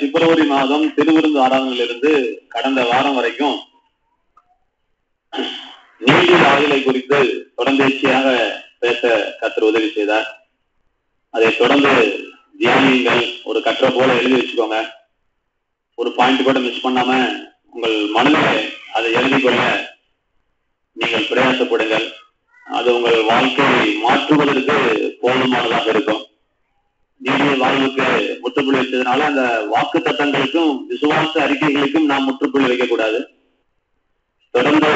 பிப்ரவரி மாதம் திருவிருந்து ஆராதனையிலிருந்து கடந்த வாரம் வரைக்கும் நீதி ஆயுளை குறித்து தொடர்ந்தேர்ச்சியாக பேச கர்த்தர் உதவி செய்தார். அதை தொடர்ந்து தியானியுங்கள். ஒரு கற்ற போல எழுதி வச்சுக்கோங்க. ஒரு பாயிண்ட் கூட மிஸ் பண்ணாம உங்கள் மனதில் அதை எழுதி கொள்ள நீங்கள் பிரயாசப்படுங்கள். அது உங்கள் வாழ்க்கையை மாற்றுவதற்கு போதுமானதாக இருக்கும். நீதிய வாழ்வுக்கு முற்றுப்புள்ளி வச்சதுனால அந்த வாக்கு தத்தங்களுக்கும் விசுவாச அறிக்கைகளுக்கும் நாம் முற்றுப்புள்ளி வைக்கக்கூடாது. தொடர்ந்து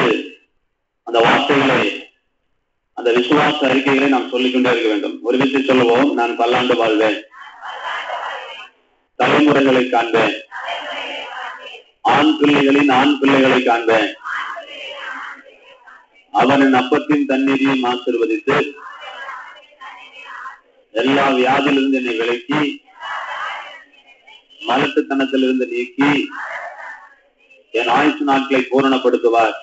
அந்த வார்த்தைகளை, அந்த விசுவாச அறிக்கைகளை நாம் சொல்லிக்கொண்டே இருக்க வேண்டும். ஒரு விஷயம் சொல்லுவோம், நான் பல்லாண்டு வாழ்வேன், தலைமுறைகளை காண்பேன், ஆண் பிள்ளைகளின் ஆண் பிள்ளைகளை காண்பேன், அவனின் அப்பத்தின் தண்ணீரையும் ஆசீர்வதித்து எல்லா வியாதியிலிருந்து என்னை விலக்கி மலட்டுத்தனத்திலிருந்து நீக்கி என் ஆயுசு நாட்களை பூரணப்படுத்துவார்,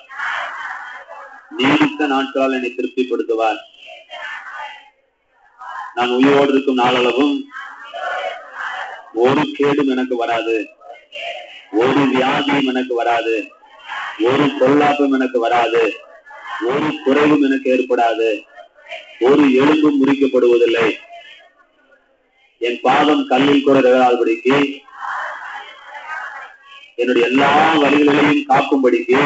நீடித்த நாட்களால் என்னை திருப்திப்படுத்துவார். நான் உயிரோடு இருக்கும் நாளளவும் ஒரு கேடும் எனக்கு வராது, ஒரு வியாதியும் எனக்கு வராது, ஒரு பொல்லாப்பும் எனக்கு வராது, ஒரு குறைவும் எனக்கு ஏற்படாது, ஒரு எலும்பும் முறிக்கப்படுவதில்லை, என் பாதம் கல்லில் கூட இழாதபடிக்கு என்னுடைய எல்லா வழிகளையும் காக்கும்படிக்கு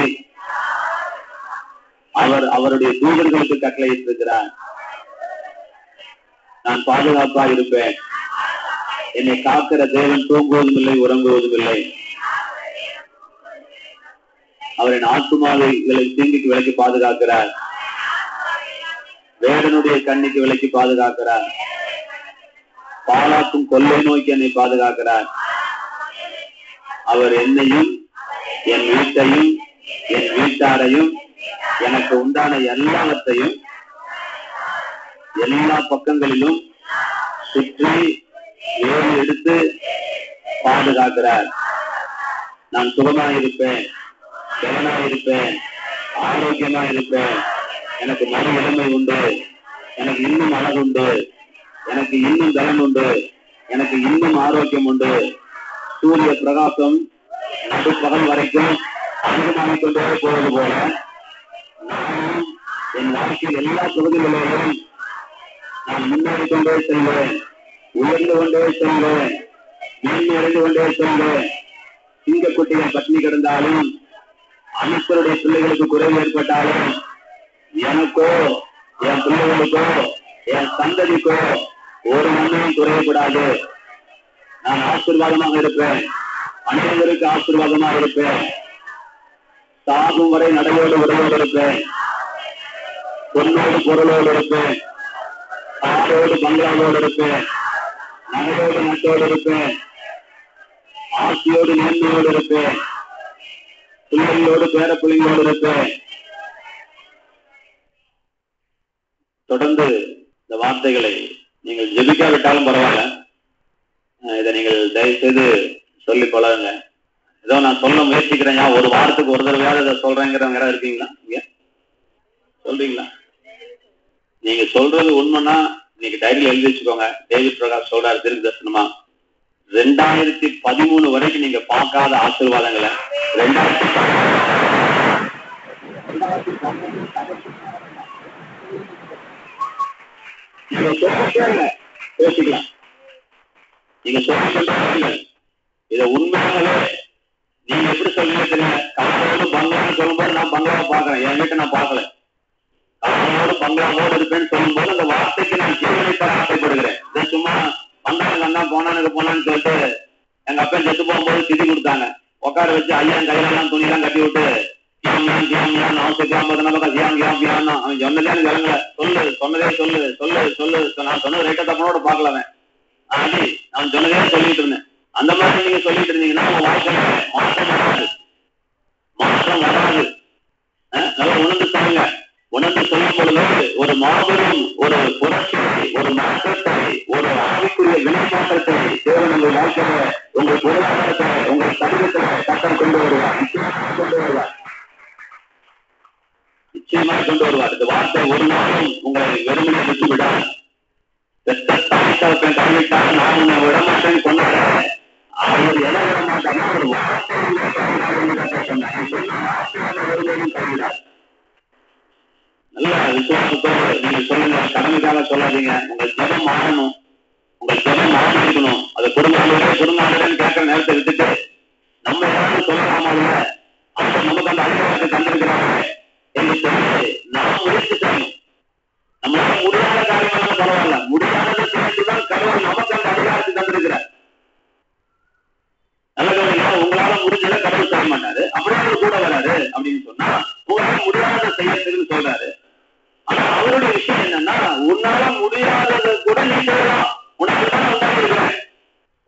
அவர் அவருடைய தூதர்களுக்கு கட்டளையிட்டிருக்கிறார். நான் பாதுகாப்பா இருப்பேன். என்னை காக்கிற தேவன் தூங்குவதும் இல்லை, உறங்குவதும் இல்லை. அவரின் ஆத்துமாவைகளை தீங்குக்கு விலக்கி பாதுகாக்கிறார். வேடனுடைய கண்ணிக்கு விலக்கி பாதுகாக்கிறார். பாலாக்கும் கொள்ளை நோக்கி என்னை பாதுகாக்கிறார். அவர் என்னையும் என் வீட்டையும் என் வீட்டாரையும் எனக்கு உண்டான எல்லாவற்றையும் எல்லா பக்கங்களிலும் சுற்றி ஏறி எடுத்து பாதுகாக்கிறார். நான் சுகமாயிருப்பேன், பலனாயிருப்பேன், ஆரோக்கியமாயிருப்பேன். எனக்கு மன இளமை உண்டு, எனக்கு இன்னும் அழகுண்டு, எனக்கு இன்னும் பலன் உண்டு, எனக்கு இன்னும் ஆரோக்கியம் உண்டு. சூரிய பிரகாசம் நடுப்பகல் வரைக்கும் அதிகமாகிக் கொண்டே போவது போல நானும் என் வாழ்க்கையில் எல்லா பகுதிகளிலும் நான் முன்னேறி கொண்டே செல்வேன், உயர்ந்து கொண்டே செல்வேன், மேன்மை அடைந்து கொண்டே செல்வேன். சிங்கக்குட்டிகள் பட்டினி கிடந்தாலும், அனைவருடைய பிள்ளைகளுக்கு குறைவு ஏற்பட்டாலும், எனக்கோ என் பிள்ளைகளுக்கோ என் சந்ததிக்கோ ஒரு நன்மையும் குறையப்படாது. நான் ஆசீர்வாதமாக இருப்பேன், அனைவருக்கு ஆசீர்வாதமாக இருப்பேன். சாகும் வரை நடையோடு உடலோடு இருப்பேன், பொன்னோடு பொருளோடு இருப்பேன், காரோடு பங்களாவோடு இருப்பேன், நகையோடு நட்டோடு இருப்பேன், ஆசியோடு நேர்மையோடு இருப்பேன், பிள்ளைகளோடு பேர பிள்ளைகளோடு இருப்பேன். தொடர்ந்து இந்த வார்த்தைகளை நீங்கள் ஜெபிக்காவிட்டாலும் பரவாயில்ல, இதை நீங்கள் தயவு செய்து சொல்லி பழகுங்க. ஏதோ நான் சொல்ல முயற்சிக்கிறேன், ஒரு வாரத்துக்கு ஒரு தடவையாவது இதை சொல்றேங்கிறவங்க இருக்கீங்களா? இங்க சொல்றீங்களா? நீங்க சொல்றது உண்மைன்னா இன்னைக்கு டைரியில் எழுதி வச்சுக்கோங்க. டேவிட் பிரகாஷ் சொல்றாரு தீர்க்க தரிசனமா, 2013 வரைக்கும் நீங்க பார்க்காத ஆசீர்வாதங்களை 2000 பேசிக்கலாம். நீங்க சொல்ல இதை உண்மையாகவே நீங்க எப்படி சொல்லுங்க தெரியல. கவலையோடு பங்களான்னு சொல்லும்போது நான் பங்களாவை பாக்குறேன், என் வீட்டை நான் பார்க்கல. கவலையோடு பங்களாவோடு இருப்பேன்னு சொல்லும்போது அந்த வார்த்தைக்கு நான் ஜீவனைப்பட ஆசைப்படுகிறேன். இதை சும்மா பங்காளங்க அண்ணா போனான்னு சொல்லிட்டு எங்க அப்பா செத்து போகும்போது திதி கொடுத்தாங்க. உட்கார வச்சு ஐயா கையிலெல்லாம் துணியெல்லாம் கட்டி விட்டு அவன் சொன்னதே விளங்கல, சொன்னதே சொல்லு நான் சொன்னது ரைட்ட தப்பனோட பாக்கலவன் ஆடி நான் சொன்னதே சொல்லிட்டு இருந்தேன். அந்த மாதிரி நீங்க சொல்லிட்டு இருந்தீங்கன்னா உங்க வாழ்க்கையில மாற்றம் வராது. நல்லா உணர்ந்து சொல்லுங்க. உணர்ந்து சொல்லும் பொழுது ஒரு மாபெரும் ஒரு புரட்சியை, ஒரு மாற்றத்தை, ஒரு ஆவிக்குரிய வினைமாற்றத்தை தேவன் உங்கள் வாழ்க்கையில, உங்கள் பொருளாதாரத்தை, உங்கள் சமூகத்தை கட்டம் கொண்டு வருவார். நிச்சயமாக கொண்டு வருவார். இந்த வார்த்தை ஒரு நாளும் உங்களை வெறுமனை விட்டு விடாது. கைவிட்டால் நான் உன்னை விடமாட்டேன்னு சொன்னாங்க. அவர் எதை விட மாட்டாங்க, ஒரு நல்ல விசுவாசத்தோடு நீங்க சொல்லுங்க, கடமைக்காக சொல்லாதீங்க. உங்கள் ஜபம் மாறணும், உங்கள் ஜபம் மாறிக்கணும். அதை குடும்பம் கேட்கிற நேரத்தை விட்டுட்டு நம்ம ஏதாவது சொல்லலாமா, அவங்க நமக்கு அந்த அதிகாரத்தை தந்திருக்கிறாங்க என்று சொல்லி நாம் முயற்சி செய்யணும். நம்மளால முடியாத காரியமான பரவாயில்ல, முடியாத செய்யறதுதான் கடவுள் நமக்கு அந்த அதிகாரத்தை தந்திருக்கிறார். நல்ல உங்களால முடிஞ்சதை கடவுள் செய்ய மாட்டாரு, அப்படியே கூட வராரு அப்படின்னு சொன்னா உங்களால முடியாத செய்யறதுன்னு சொல்றாரு. ஆனா அவருடைய விஷயம் என்னன்னா, உன்னால முடியாததை கூட நீ செய்யலாம். உனக்கு தான் உண்டாயிருக்கிறேன்,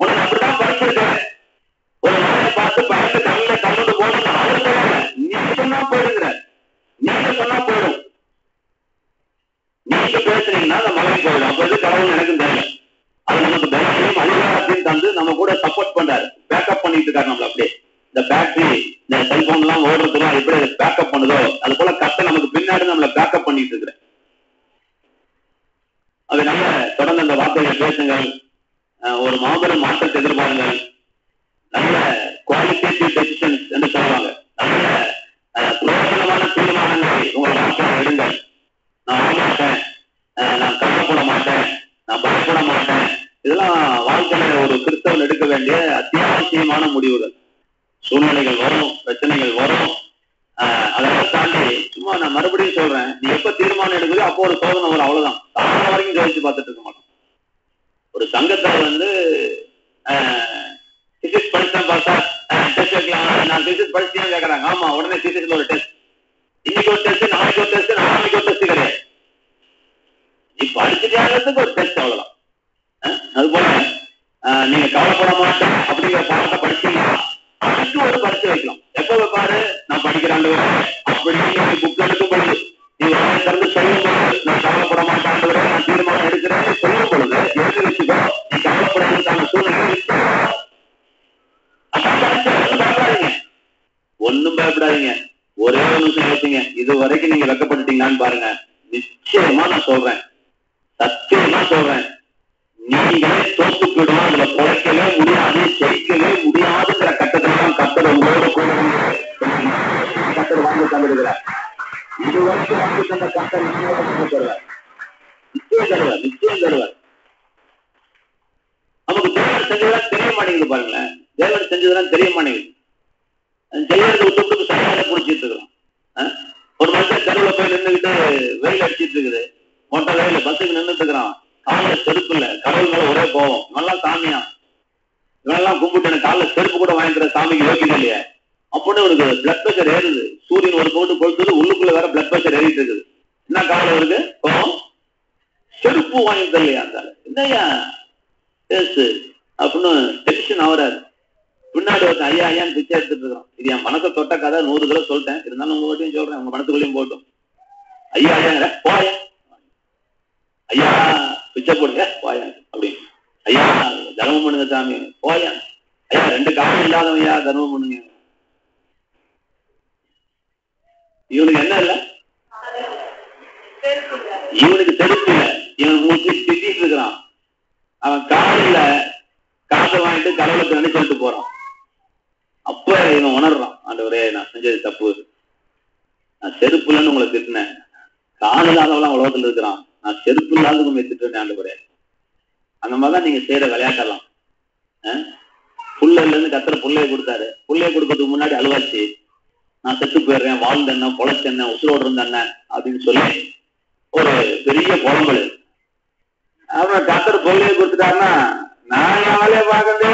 உனக்கு அப்படிதான் படிச்சிருக்கிறேன். ஒரு வேலையை பார்த்து பயந்து கல்ல கல்லூடு போகணும் அவர் சொல்லல, நீ சொன்னா போயிடுங்கிற, நீங்க சொன்னா போயிடும். நீங்க பேசுறீங்கன்னா அந்த மலை போயிடும். அப்ப இது கடவுள் எனக்கு தெரியல, அது நமக்கு தைரியம் அதிகாரத்தையும் தந்து நம்ம கூட சப்போர்ட் பண்றாரு, பேக்கப் பண்ணிட்டு இருக்காரு நம்மள. அப்படியே இந்த பேட்டரி இந்த செல்போன் எல்லாம் ஓடுறதுலாம் எப்படி பேக்கப் பண்ணுதோ அது போல கத்த நமக்கு பின்னாடி நம்மள பேக்கப் பண்ணிட்டு இருக்கிறேன். அதனால தொடர்ந்து அந்த வார்த்தைகளை பேசுங்கள், ஒரு மாபெரும் மாற்றத்தை எதிர்பாருங்கள். நல்ல குவாலிட்டேட்டிவ் டெசிஷன்ஸ் என்று சொல்லுவாங்க, நல்ல பிரயோஜனமான தீர்மானங்களை உங்கள் வாழ்க்கையில் எடுங்கள். நான் மாட்டேன், நான் கஷ்டப்பட மாட்டேன், நான் பயப்பட மாட்டேன். இதெல்லாம் வாழ்க்கையில ஒரு கிறிஸ்தவன் எடுக்க வேண்டிய அத்தியாவசியமான முடிவுகள். சூழ்நிலைகள் வரும், பிரச்சனைகள் வரும், அதெல்லாம் தாண்டி சும்மா நான் மறுபடியும் சொல்றேன், நீ எப்ப தீர்மானம் எடுக்குதோ அப்போ ஒரு சோதனை வரும், அவ்வளவுதான். சாதனை வரைக்கும் கழிச்சு பார்த்துட்டு இருக்க மாட்டோம். ஒரு சங்கத்துல வந்து பிசிக்ஸ் படிச்சேன் பார்த்தா டெஸ்ட் வைக்கலாம், நான் பிசிக்ஸ் படிச்சேன் கேட்கறாங்க. ஆமா, உடனே பிசிக்ஸ்ல ஒரு டெஸ்ட், இன்னைக்கு ஒரு டெஸ்ட், நாளைக்கு ஒரு டெஸ்ட், நாளைக்கு ஒரு டெஸ்ட் கிடையாது. நீ படிச்சுட்டு ஒரு டெஸ்ட், அவ்வளவுதான். அது போல நீங்க கவலைப்பட மாட்டேன் அப்படிங்கிற பாடத்தை படிச்சீங்கன்னா அதுக்கு ஒரு பரிசு வைக்கலாம். எப்ப வைப்பாரு, நான் படிக்கிறாண்டு அப்படி புக் எடுக்கும் பொழுது நீ திறந்து சொல்லும் பொழுது, நான் கவலைப்பட மாட்டேன், நான் தீர்மானம் எடுக்கிறேன் சொல்லும் பொழுது எழுதி வச்சுக்கோ, நீ கவலைப்படுறதுக்கான சூழ்நிலை. பயப்படாதீங்க, ஒன்னும் பயப்படாதீங்க. ஒரே ஒரு நிமிஷம் யோசிங்க, இது வரைக்கும் நீங்க வெக்கப்பட்டுட்டீங்களான்னு பாருங்க. நிச்சயமா நான் சொல்றேன், சத்தியமா சொல்றேன், நீங்களே தோத்து போயிடுவோம். அதுல பொழைக்கவே முடியாது, ஜெயிக்கவே முடியாதுங்கிற கட்டத்துல தான் கத்தர் உங்களோட கூட கத்தர் வாங்கி தந்துருக்கிறார். இது வரைக்கும் வாங்கி தந்த கத்தர் தருவார், நிச்சயம் தருவார், நிச்சயம் தருவார். நமக்கு தேவன் செஞ்சதெல்லாம் தெரிய மாட்டேங்குது பாருங்களேன், தேவன் செஞ்சதெல்லாம் தெரிய மாட்டேங்குது. செய்யறது விட்டு சரியாக புடிச்சிட்டு இருக்கிறோம். ஒரு மனுஷன் தெருவில் போய் நின்றுகிட்டு வெயில் அடிச்சிட்டு இருக்குது, மொட்டை வெயில பஸ்ஸுக்கு நின்றுட்டு இருக்கிறான், காலில் செருப்பு இல்ல, கடவுள் மேல ஒரே போவோம். இவெல்லாம் சாமியா, இவனெல்லாம் கும்பிட்டு எனக்கு காலில் செருப்பு கூட வாங்கிக்கிற சாமிக்கு யோசிக்க இல்லையே அப்படின்னு இவனுக்கு பிளட் பிரஷர் ஏறுது. சூரியன் ஒரு போட்டு கொளுத்துது, உள்ளுக்குள்ள வேற பிளட் பிரஷர் ஏறிட்டு இருக்குது. என்ன காலம் இருக்கு, செருப்பு வாங்கி தரலையா இருந்தாலும் என்னையா பேசு அப்படின்னு டென்ஷன் ஆகுறாரு. பின்னாடி ஒரு ஐயா ஐயான்னு பிச்சை எடுத்துட்டு இருக்கிறோம். இது என் மனசை தொட்ட கதை 100 தடவை சொல்லிட்டேன், இருந்தாலும் உங்க கிட்டையும் சொல்றேன், உங்க மனசுக்குள்ளேயும் போட்டும். ஐயா ஐயா போய, ஐயா பிச்சை போடுங்க போயா அப்படின்னு, ஐயா தர்மம் பண்ணுங்க சாமி போயா, ஐயா 2 காலம் இல்லாதவையா தர்மம் பண்ணுங்க. இவனுக்கு என்ன இல்ல, இவனுக்கு செருப்பு இல்ல, இவன் மூச்சு திட்டிட்டு இருக்கிறான். அவன் காலையில காசை வாங்கிட்டு கடவுளுக்கு நினைச்சுட்டு போறான். அப்ப இவன் உணர்றான், ஆண்டவரே நான் செஞ்சது தப்பு, நான் செருப்பு இல்லைன்னு உங்களை திட்டினேன், கால் இல்லாதவெல்லாம் உலகத்துல இருக்கிறான், நான் செருப்பு இல்லாத உண்மை திட்டுறேன் ஆண்டவரே. அந்த மாதிரிதான் நீங்க செய்யற விளையாட்டெல்லாம். புள்ளைல இருந்து கத்துற புள்ளைய கொடுத்தாரு, புள்ளைய கொடுக்கறதுக்கு முன்னாடி அழுவாச்சு, நான் செத்து போயிடுறேன், வாழ்ந்தென்ன பொழைச்சென்ன உசுரோடு இருந்தேன்ன அப்படின்னு சொல்லி ஒரு பெரிய புலம்பல். அப்புறம் கத்துற புள்ளைய கொடுத்துட்டாருன்னா நான் என் வேலையை பார்க்கறதே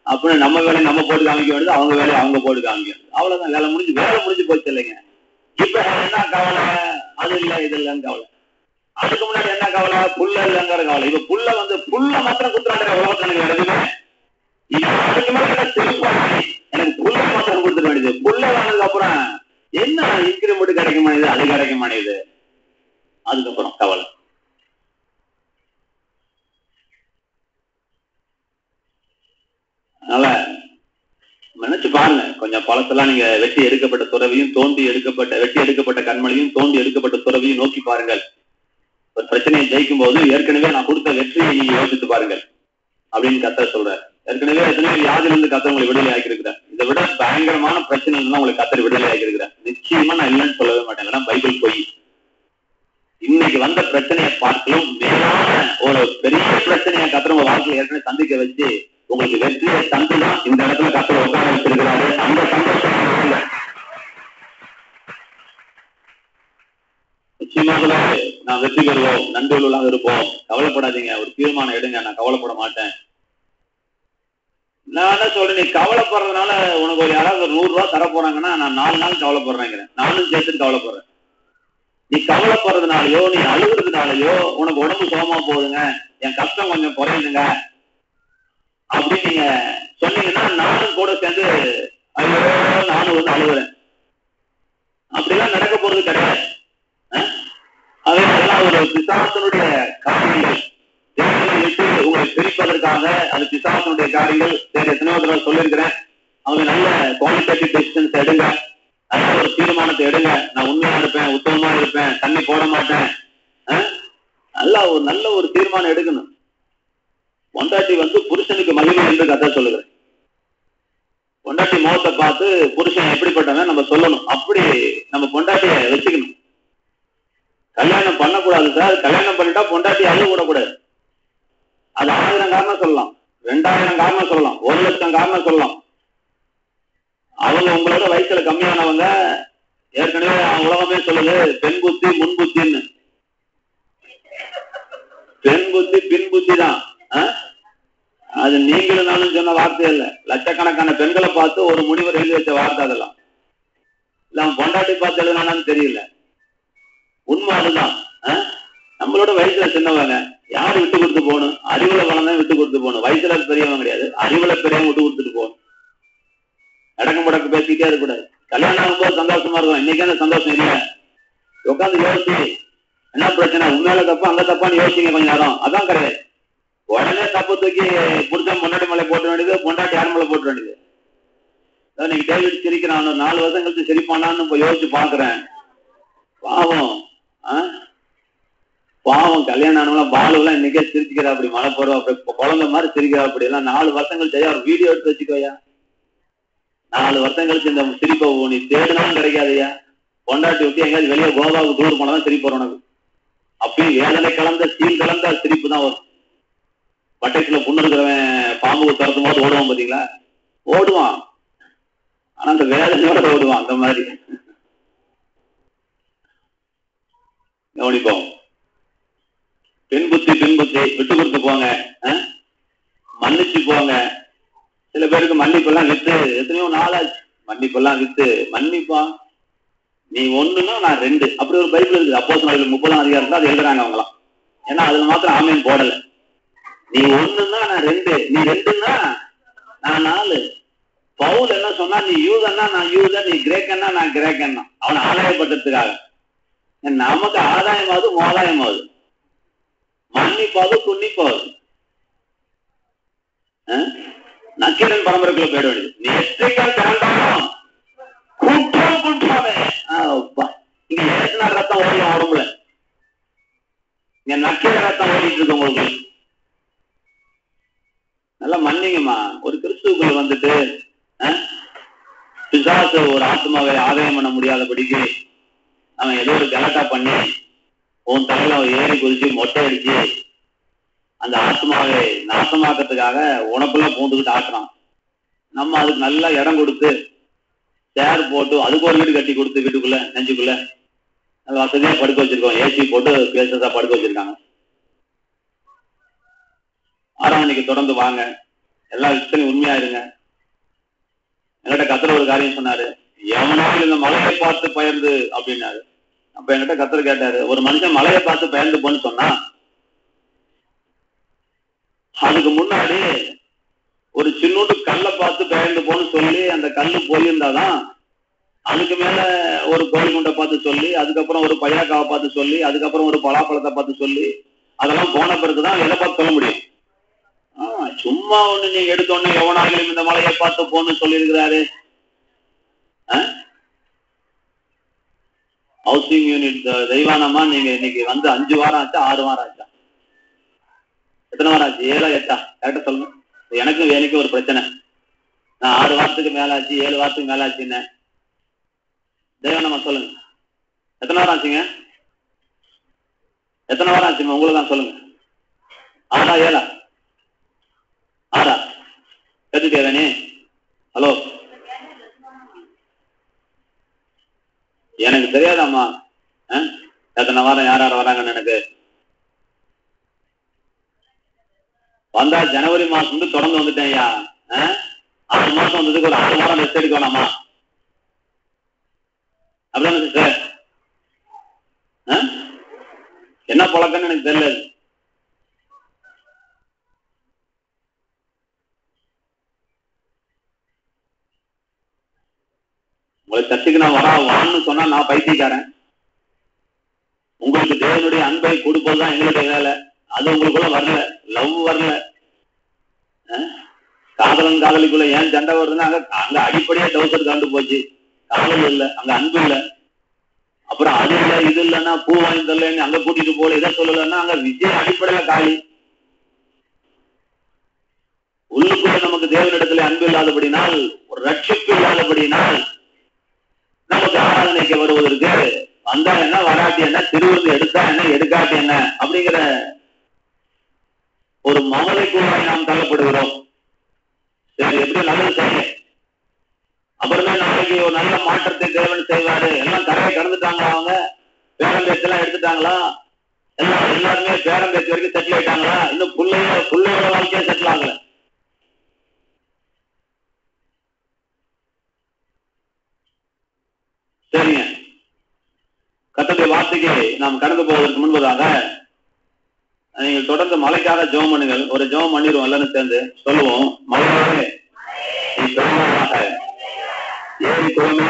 அப்படின்னு நம்ம வேலையை நம்ம போட்டு காமிக்க வேண்டியது, அவங்க வேலையை அவங்க போட்டு காமிக்க வேண்டியது, அவ்வளவுதான். வேலை முடிஞ்சு போச்சு இல்லைங்க. இப்ப என்ன கவலை, அது இல்ல இது இல்லைன்னு கவலை. அதுக்கு முன்னாடி என்ன கவலை, புல்ல இல்லைங்கிற கவலை. இப்ப புல்ல மாத்திரம் குத்துறாங்க உலகத்துல. எனக்கு எதுவுமே அதுக்கு மேல எனக்கு புல்ல மாத்திரம் கொடுத்துட வேண்டியது. புல்ல வாங்கினதுக்கு அப்புறம் என்ன இன்கிரிமெண்ட் கிடைக்க மாட்டேது, அது கிடைக்க மாட்டேது, அதுக்கப்புறம் கவலை. அதனால நினைச்சு பாருங்க, கொஞ்சம் பழத்தெல்லாம் நீங்க வெட்டி எடுக்கப்பட்ட துறவையும் வெட்டி எடுக்கப்பட்ட கண்மலையும் தோண்டி எடுக்கப்பட்ட துறவையும் நோக்கி பாருங்கள். ஒரு பிரச்சனையை ஜெயிக்கும் போது ஏற்கனவே நான் கொடுத்த வெற்றியை நீங்க யோசித்து பாருங்கள். அப்படின்னு கர்த்தர் சொல்றாரு. ஏற்கனவே எத்தனையோ வியாதிலிருந்து கர்த்தர் உங்களை விடுதலை ஆக்கியிருக்கிறார். இதை விட பயங்கரமான பிரச்சனை இருந்தா உங்களுக்கு கர்த்தர் விடுதலை ஆக்கியிருக்கிறார். நிச்சயமா நான் இல்லைன்னு சொல்லவே மாட்டேன். ஏன்னா பைபிள் போய் இன்னைக்கு வந்த பிரச்சனையை பார்க்கலும் மேலான ஒரு பெரிய பிரச்சனையை கர்த்தர் உங்க வாழ்க்கையில ஏற்கனவே சந்திக்க வச்சு உங்களுக்கு வெற்றியை தந்துதான் இந்த இடத்துல கர்த்தர் உட்கார வச்சிருக்கிறாரு. அந்த சந்தோஷம் நிச்சயமாக நான் வெற்றி பெறுவோம், நன்றிகளாக இருப்போம். கவலைப்படாதீங்க, ஒரு தீர்மானம் எடுங்க. நான் கவலைப்பட மாட்டேன். நான் என்ன சொல்றேன், நீ கவலைப்படுறதுனால உனக்கு ஒரு யாராவது ஒரு 100 ரூபாய் தர போறாங்கன்னா நான் 4 நாள் கவலைப்படுறேங்கிறேன். நானும் சேர்த்துட்டு கவலைப்படுறேன். நீ கவலைப்படுறதுனாலயோ நீ அழுகுறதுனாலயோ உனக்கு உடம்பு சுகமா போகுதுங்க, என் கஷ்டம் கொஞ்சம் குறையுதுங்க அப்படின்னு நீங்க சொன்னீங்கன்னா நானும் கூட சேர்ந்து ஐயோ நானும் வந்து அழுகுறேன். அப்படிலாம் நடக்க போறது கிடையாது. அதெல்லாம் ஒரு பிசாசனுடைய காரியங்கள், தேவனை விட்டு உங்களை பிரிப்பதற்காக அது பிசாசனுடைய காரியங்கள். சரி, எத்தனையோ தடவை சொல்லியிருக்கிறேன். அவங்க நல்ல குவாலிட்டேட்டிவ் டெசிஷன்ஸ் எடுங்க, நல்ல ஒரு தீர்மானத்தை எடுங்க. நான் உண்மையா இருப்பேன், உத்தமமா இருப்பேன், தண்ணி போட மாட்டேன். நல்ல ஒரு தீர்மானம் எடுக்கணும். பொண்டாட்டி வந்து புருஷனுக்கு மகிமை என்று கதை சொல்லுகிறேன். பொண்டாட்டி முகத்தை பார்த்து புருஷன் எப்படிப்பட்டவன் நம்ம சொல்லணும். அப்படி நம்ம பொண்டாட்டிய வச்சுக்கணும். கல்யாணம் பண்ணக்கூடாது சார். கல்யாணம் பண்ணிட்டா பொண்டாட்டி அழுக விடக்கூடாது. அது 1000 காரணம் சொல்லலாம், 2000 காரணம் சொல்லலாம், 1,00,000 காரணம் சொல்லலாம். அவங்க உங்களோட வயசுல கம்மியானவங்க. ஏற்கனவே உலகமே சொல்லுது பெண் புத்தி முன் புத்தின்னு. பெண் புத்தி பின் புத்தி தான். அது நீங்களும் நானும் சொன்ன வார்த்தை இல்ல. லட்சக்கணக்கான பெண்களை பார்த்து ஒரு முனிவர் எழுதி வச்ச வார்த்தை. அதெல்லாம் இல்ல பொண்டாட்டி பார்த்து எழுதுனான்னு தெரியல. உண்மை அதுதான். நம்மளோட வயசுல சின்னவங்க யாரு விட்டு கொடுத்து போகணும்? அறிவுல வளர்ந்தான் விட்டு கொடுத்து போகணும். வயசுல பெரியவங்க கிடையாது, அறிவுல பெரியவங்க விட்டு கொடுத்துட்டு போகணும். அடக்கு முடக்கு பேசிக்கிட்டே இருக்கக்கூடாது. கல்யாணம் ஆகும்போது சந்தோஷமா இருக்கும். இன்னைக்கு அந்த சந்தோஷம் இல்லை. உட்காந்து யோசிச்சு என்ன பிரச்சனை, உண்மையில தப்பா அங்க தப்பான்னு யோசிங்க கொஞ்ச நேரம். அதான் கிடையாது. உடனே தப்பு தூக்கி புடிச்சா பொண்டாட்டி மலை போட்டு வேண்டியது, பொண்டாட்டி யார் மலை போட்டு வேண்டியது. நீங்க டேவிட் சிரிக்கிறான், 4 வருஷம் கழிச்சு சிரிப்பானான்னு இப்ப யோசிச்சு பாக்குறேன். பாவம் பாவம் கல்யாணம் ஆனவங்களாம் பாலுலாம் இன்னைக்கே சிரிச்சுக்கிறா. அப்படி மழை போடுவா, அப்படி குழந்தை மாதிரி சிரிக்கிறா. அப்படி எல்லாம் 4 வருஷங்கள் செய்ய ஒரு வீடியோ எடுத்து வச்சுக்கோயா. 4 வருஷம் கழிச்சு இந்த சிரிப்பை நீ தேடினாலும் கிடைக்காதையா. பொண்டாட்டி விட்டு எங்கேயாவது வெளியே கோவாவுக்கு டூர் போனதான் சிரிப்பு வரும் உனக்கு. அப்பயும் வேதனை கலந்த சீல் கலந்த சிரிப்பு தான் வரும். பட்டைக்குள்ள புண்ணு இருக்கிறவன் பாம்புக்கு திறத்தும் போது ஓடுவான் பாத்தீங்களா? ஓடுவான், ஆனா அந்த வேதனையோட ஓடுவான். அந்த மாதிரி கவனிப்போம். பெண் புத்தி விட்டு கொடுத்து போங்க, மன்னிச்சு போங்க. சில பேருக்கு மன்னிப்பெல்லாம் வித்து எத்தனையோ நாளாச்சு. மன்னிப்பெல்லாம் வித்து மன்னிப்பா நீ 1ன்னா நான் 2 அப்படி ஒரு பைபிள் இருக்குது. அப்போஸ்தலர்கள் 30ஆம் அதிகாரத்துல அது எழுதுறாங்க அவங்களாம். ஏன்னா அதுல மாத்திரம் ஆமீன் போடல. நீ 1ன்னா நான் 2, நீ 2ன்னா நான் 4. பவுல் என்ன சொன்னா, நீ யூதன்னா நான் யூதன், நீ கிரேக்கன்னா நான் கிரேக்கன்னா. அவனை ஆதாயப்படுத்துறதுக்காக. நமக்கு ஆதாயமாவது மோதாயமாவது, மன்னிப்பாவது துன்னிப்பாவது. நக்கீரன் பரம்பரைக்குள்ள போயிட வேண்டியது. நீ எத்தனைக்கால் திறந்தாலும் குற்றம் குற்றாமே. இங்க ஏற்றினா ரத்தம் ஓடியும் உடம்புல. இங்க நக்கீர ரத்தம் ஓடிட்டு இருக்கு உங்களுக்கு. நல்லா மன்னிங்கம்மா. ஒரு கிறிஸ்துக்குள்ள வந்துட்டு பிசாசு ஒரு ஆத்மாவை ஆதாயம் பண்ண முடியாதபடிக்கு அவன் ஏதோ ஒரு கலட்டா பண்ணி உன் தலையில ஏறி குதிச்சு மொட்டை அடிச்சு அந்த ஆத்மாவை நாசமாக்கிறதுக்காக உனக்குள்ள பூந்துக்கிட்டு ஆட்டுறான். நம்ம அதுக்கு நல்லா இடம் கொடுத்து சேர் போட்டு அதுக்கு ஒரு வீடு கட்டி கொடுத்து வீட்டுக்குள்ள நெஞ்சுக்குள்ள நல்ல வசதியா படுக்க வச்சிருக்கோம். ஏசி போட்டு பேசஸா படுக்க வச்சிருக்காங்க. 6ஆம் மணிக்கு தொடர்ந்து வாங்க, எல்லா விஷயத்தையும் உண்மையா இருங்க. என்கிட்ட கர்த்தர் ஒரு காரியம் சொன்னாரு, எவனாலும் இந்த மலையை பார்த்து பயந்து அப்படின்னாரு. அப்ப என்கிட்ட கர்த்தர் கேட்டாரு, ஒரு மனுஷன் மலையை பார்த்து பயந்து போன்னு சொன்னா அதுக்கு முன்னாடி ஒரு சின்னோண்டு கல்லை பார்த்து பயந்து போன்னு சொல்லி அந்த கல்லு போயிருந்தாதான் அதுக்கு மேல ஒரு கோழிகுண்டை பார்த்து சொல்லி, அதுக்கப்புறம் ஒரு பையாக்காவை பார்த்து சொல்லி, அதுக்கப்புறம் ஒரு பலாப்பழத்தை பார்த்து சொல்லி, அதெல்லாம் போன பிறகுதான் எதை பார்த்து சொல்ல முடியும். சும்மா ஒண்ணு நீங்க எடுத்தோன்னு எவனாலும் இந்த மலையை பார்த்து போன்னு சொல்லியிருக்கிறாரு. ஹவுசிங் யூனிட் தெய்வானமா நீங்க இன்னைக்கு வந்து 5 வாரம் ஆச்சா 6 வாரம் ஆச்சா? எத்தனை வாரம் ஆச்சு? 7 8 கரெக்டா சொல்லுங்க. எனக்கும் வேலைக்கு ஒரு பிரச்சனை. நான் 6 வாரத்துக்கு மேலாச்சு, 7 வாரத்துக்கு மேலாச்சுன்னு தேவனம்மா சொல்லுங்க. எத்தனை வாரம் ஆச்சுங்க? எத்தனை வாரம் ஆச்சுங்க? உங்களுக்கு தான் சொல்லுங்க. 6 7 6 கத்துக்கேதானே? ஹலோ, எனக்கு தெரியாதாம்மா எத்தனை வாரம் யார் யார் வராங்கன்னு. எனக்கு வந்தா ஜனவரி மாசம் வந்து தொடர்ந்து வந்துட்டேன் ஐயா. 6 மாசம் வந்ததுக்கு ஒரு 6 வாரம் ரெஸ்ட் எடுக்க வேணாமா? அப்படிதானே சிஸ்டர்? என்ன பழக்கம்னு எனக்கு தெரியல. உங்களை சர்ச்சுக்கு நான் வான்னு சொன்னா நான் பைத்தியக்காரன். உங்களுக்கு தேவனுடைய அன்பை கொடுப்பதுதான் எங்களுடைய வேலை. அது உங்களுக்குள்ள வரல, லவ் வரல. காதலன் காதலிக்குள்ள ஏன் சண்டை வருதுன்னா அங்க அடிப்படையா டவுசர் கண்டு போச்சு. காதல் இல்லை, அங்க அன்பு இல்லை. அப்புறம் அது இல்லை இது இல்லைன்னா பூ வாங்கி தரலன்னு அங்க கூட்டிட்டு போல, இதை சொல்லலன்னா அங்க விஜய் அடிப்படையில காலி. உள்ளுக்குள்ள நமக்கு தேவனிடத்துல அன்பு இல்லாதபடினால், ஒரு ரட்சிப்பு இல்லாதபடினால் நமக்கு ஆராதனைக்கு வருவதற்கு வந்தா என்ன வராட்டி என்ன, திருவிருந்து எடுத்தா என்ன எடுக்காட்டி என்ன அப்படிங்கிற ஒரு மமதைக்குள்ளாய் நாம் தள்ளப்படுகிறோம். சரி, எப்படி நல்லது செய்ய, அப்புறமே நாளைக்கு ஒரு நல்ல மாற்றத்தை தேவன் செய்வாரு. எல்லாம் கரையை கடந்துட்டாங்களா? அவங்க பேரம்பேச்சு எல்லாம் எடுத்துட்டாங்களா? எல்லாருமே பேரம்பேச்சு வரைக்கும் செட்டில் ஆயிட்டாங்களா? இன்னும் பிள்ளையோட வாழ்க்கையா செட்டில் ஆகல. சரிங்க, கர்த்தருடைய வார்த்தைக்கு நாம் கடந்து போவதற்கு முன்பதாக நீங்கள் தொடர்ந்து மழைக்காக ஜெபம் பண்ணுங்கள். ஒரு ஜெபம் பண்ணிடுவோம், எல்லாரும் சேர்ந்து சொல்லுவோம். மழையாகவே நீ பெருமாளாக, ஏறி குளமே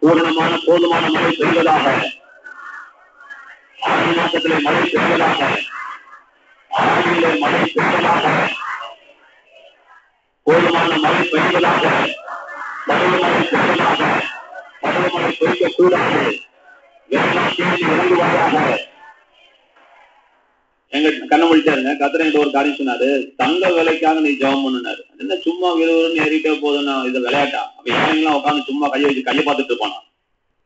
பூர்ணமான போதுமான மழை பெய்வதாக, 6 மாசத்திலே மழை பெய்வதாக, 6 மழை பெய்வதாக, போதுமான மழை பெய்வதாக, பருவமழை பெய்வதாக, பருவமழை பெய்யக்கூடாது, இறங்குவதாக. எங்க கண்ண முடிச்சாருங்க. கத்திர ஒரு காரியம் சொன்னாரு, தங்க வேலைக்காக நீ ஜெபம் பண்ணுனாரு. என்ன சும்மா விறுவிறுன்னு ஏறிட்டே போதுன்னா இது விளையாட்டா? அப்ப ஏழைங்கெல்லாம் உட்காந்து சும்மா கையை பார்த்துட்டு இருப்பானா?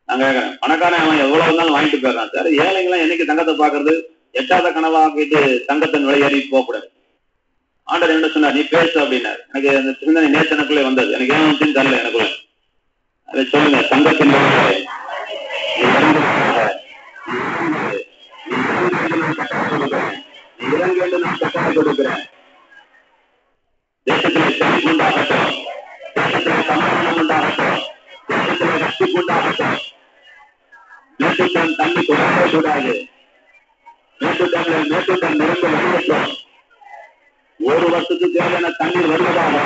நாங்க கேட்கறேன், பணக்காரன் அவன் எவ்வளவு இருந்தாலும் வாங்கிட்டு போயிடறான் சார். ஏழைங்கெல்லாம் என்னைக்கு தங்கத்தை பாக்குறது? எட்டாத கனவாக்கிட்டு தங்கத்தின் விலை ஏறி போகக்கூடாது. ஆண்டர் என்ன சொன்னார்? நீ பேசு அப்படின்னாரு. எனக்கு அந்த சிந்தனை நேசனுக்குள்ளே வந்தது. எனக்கு ஏன் வந்துன்னு தெரியல எனக்குள்ள. அதை சொல்லுங்க, தங்கத்தின் விலை கொடுக்கிறேன். தேசத்திலே செழிப்பு உண்டாகட்டும், தேசத்திலே சமாதானம் உண்டாகட்டும், தேசத்திலே ரட்சிப்பு உண்டாகட்டும். மேட்டுடன் தண்ணி தொடரவே கூடாது. மேட்டுடன் நிரம்ப வருவட்டும். ஒரு வருஷத்துக்கு தேவையான தண்ணீர் வருவதாக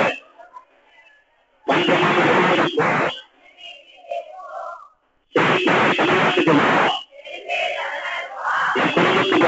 பஞ்சமாக தமிழ்நாட்டுக்கு என் குடும்பத்துக்கு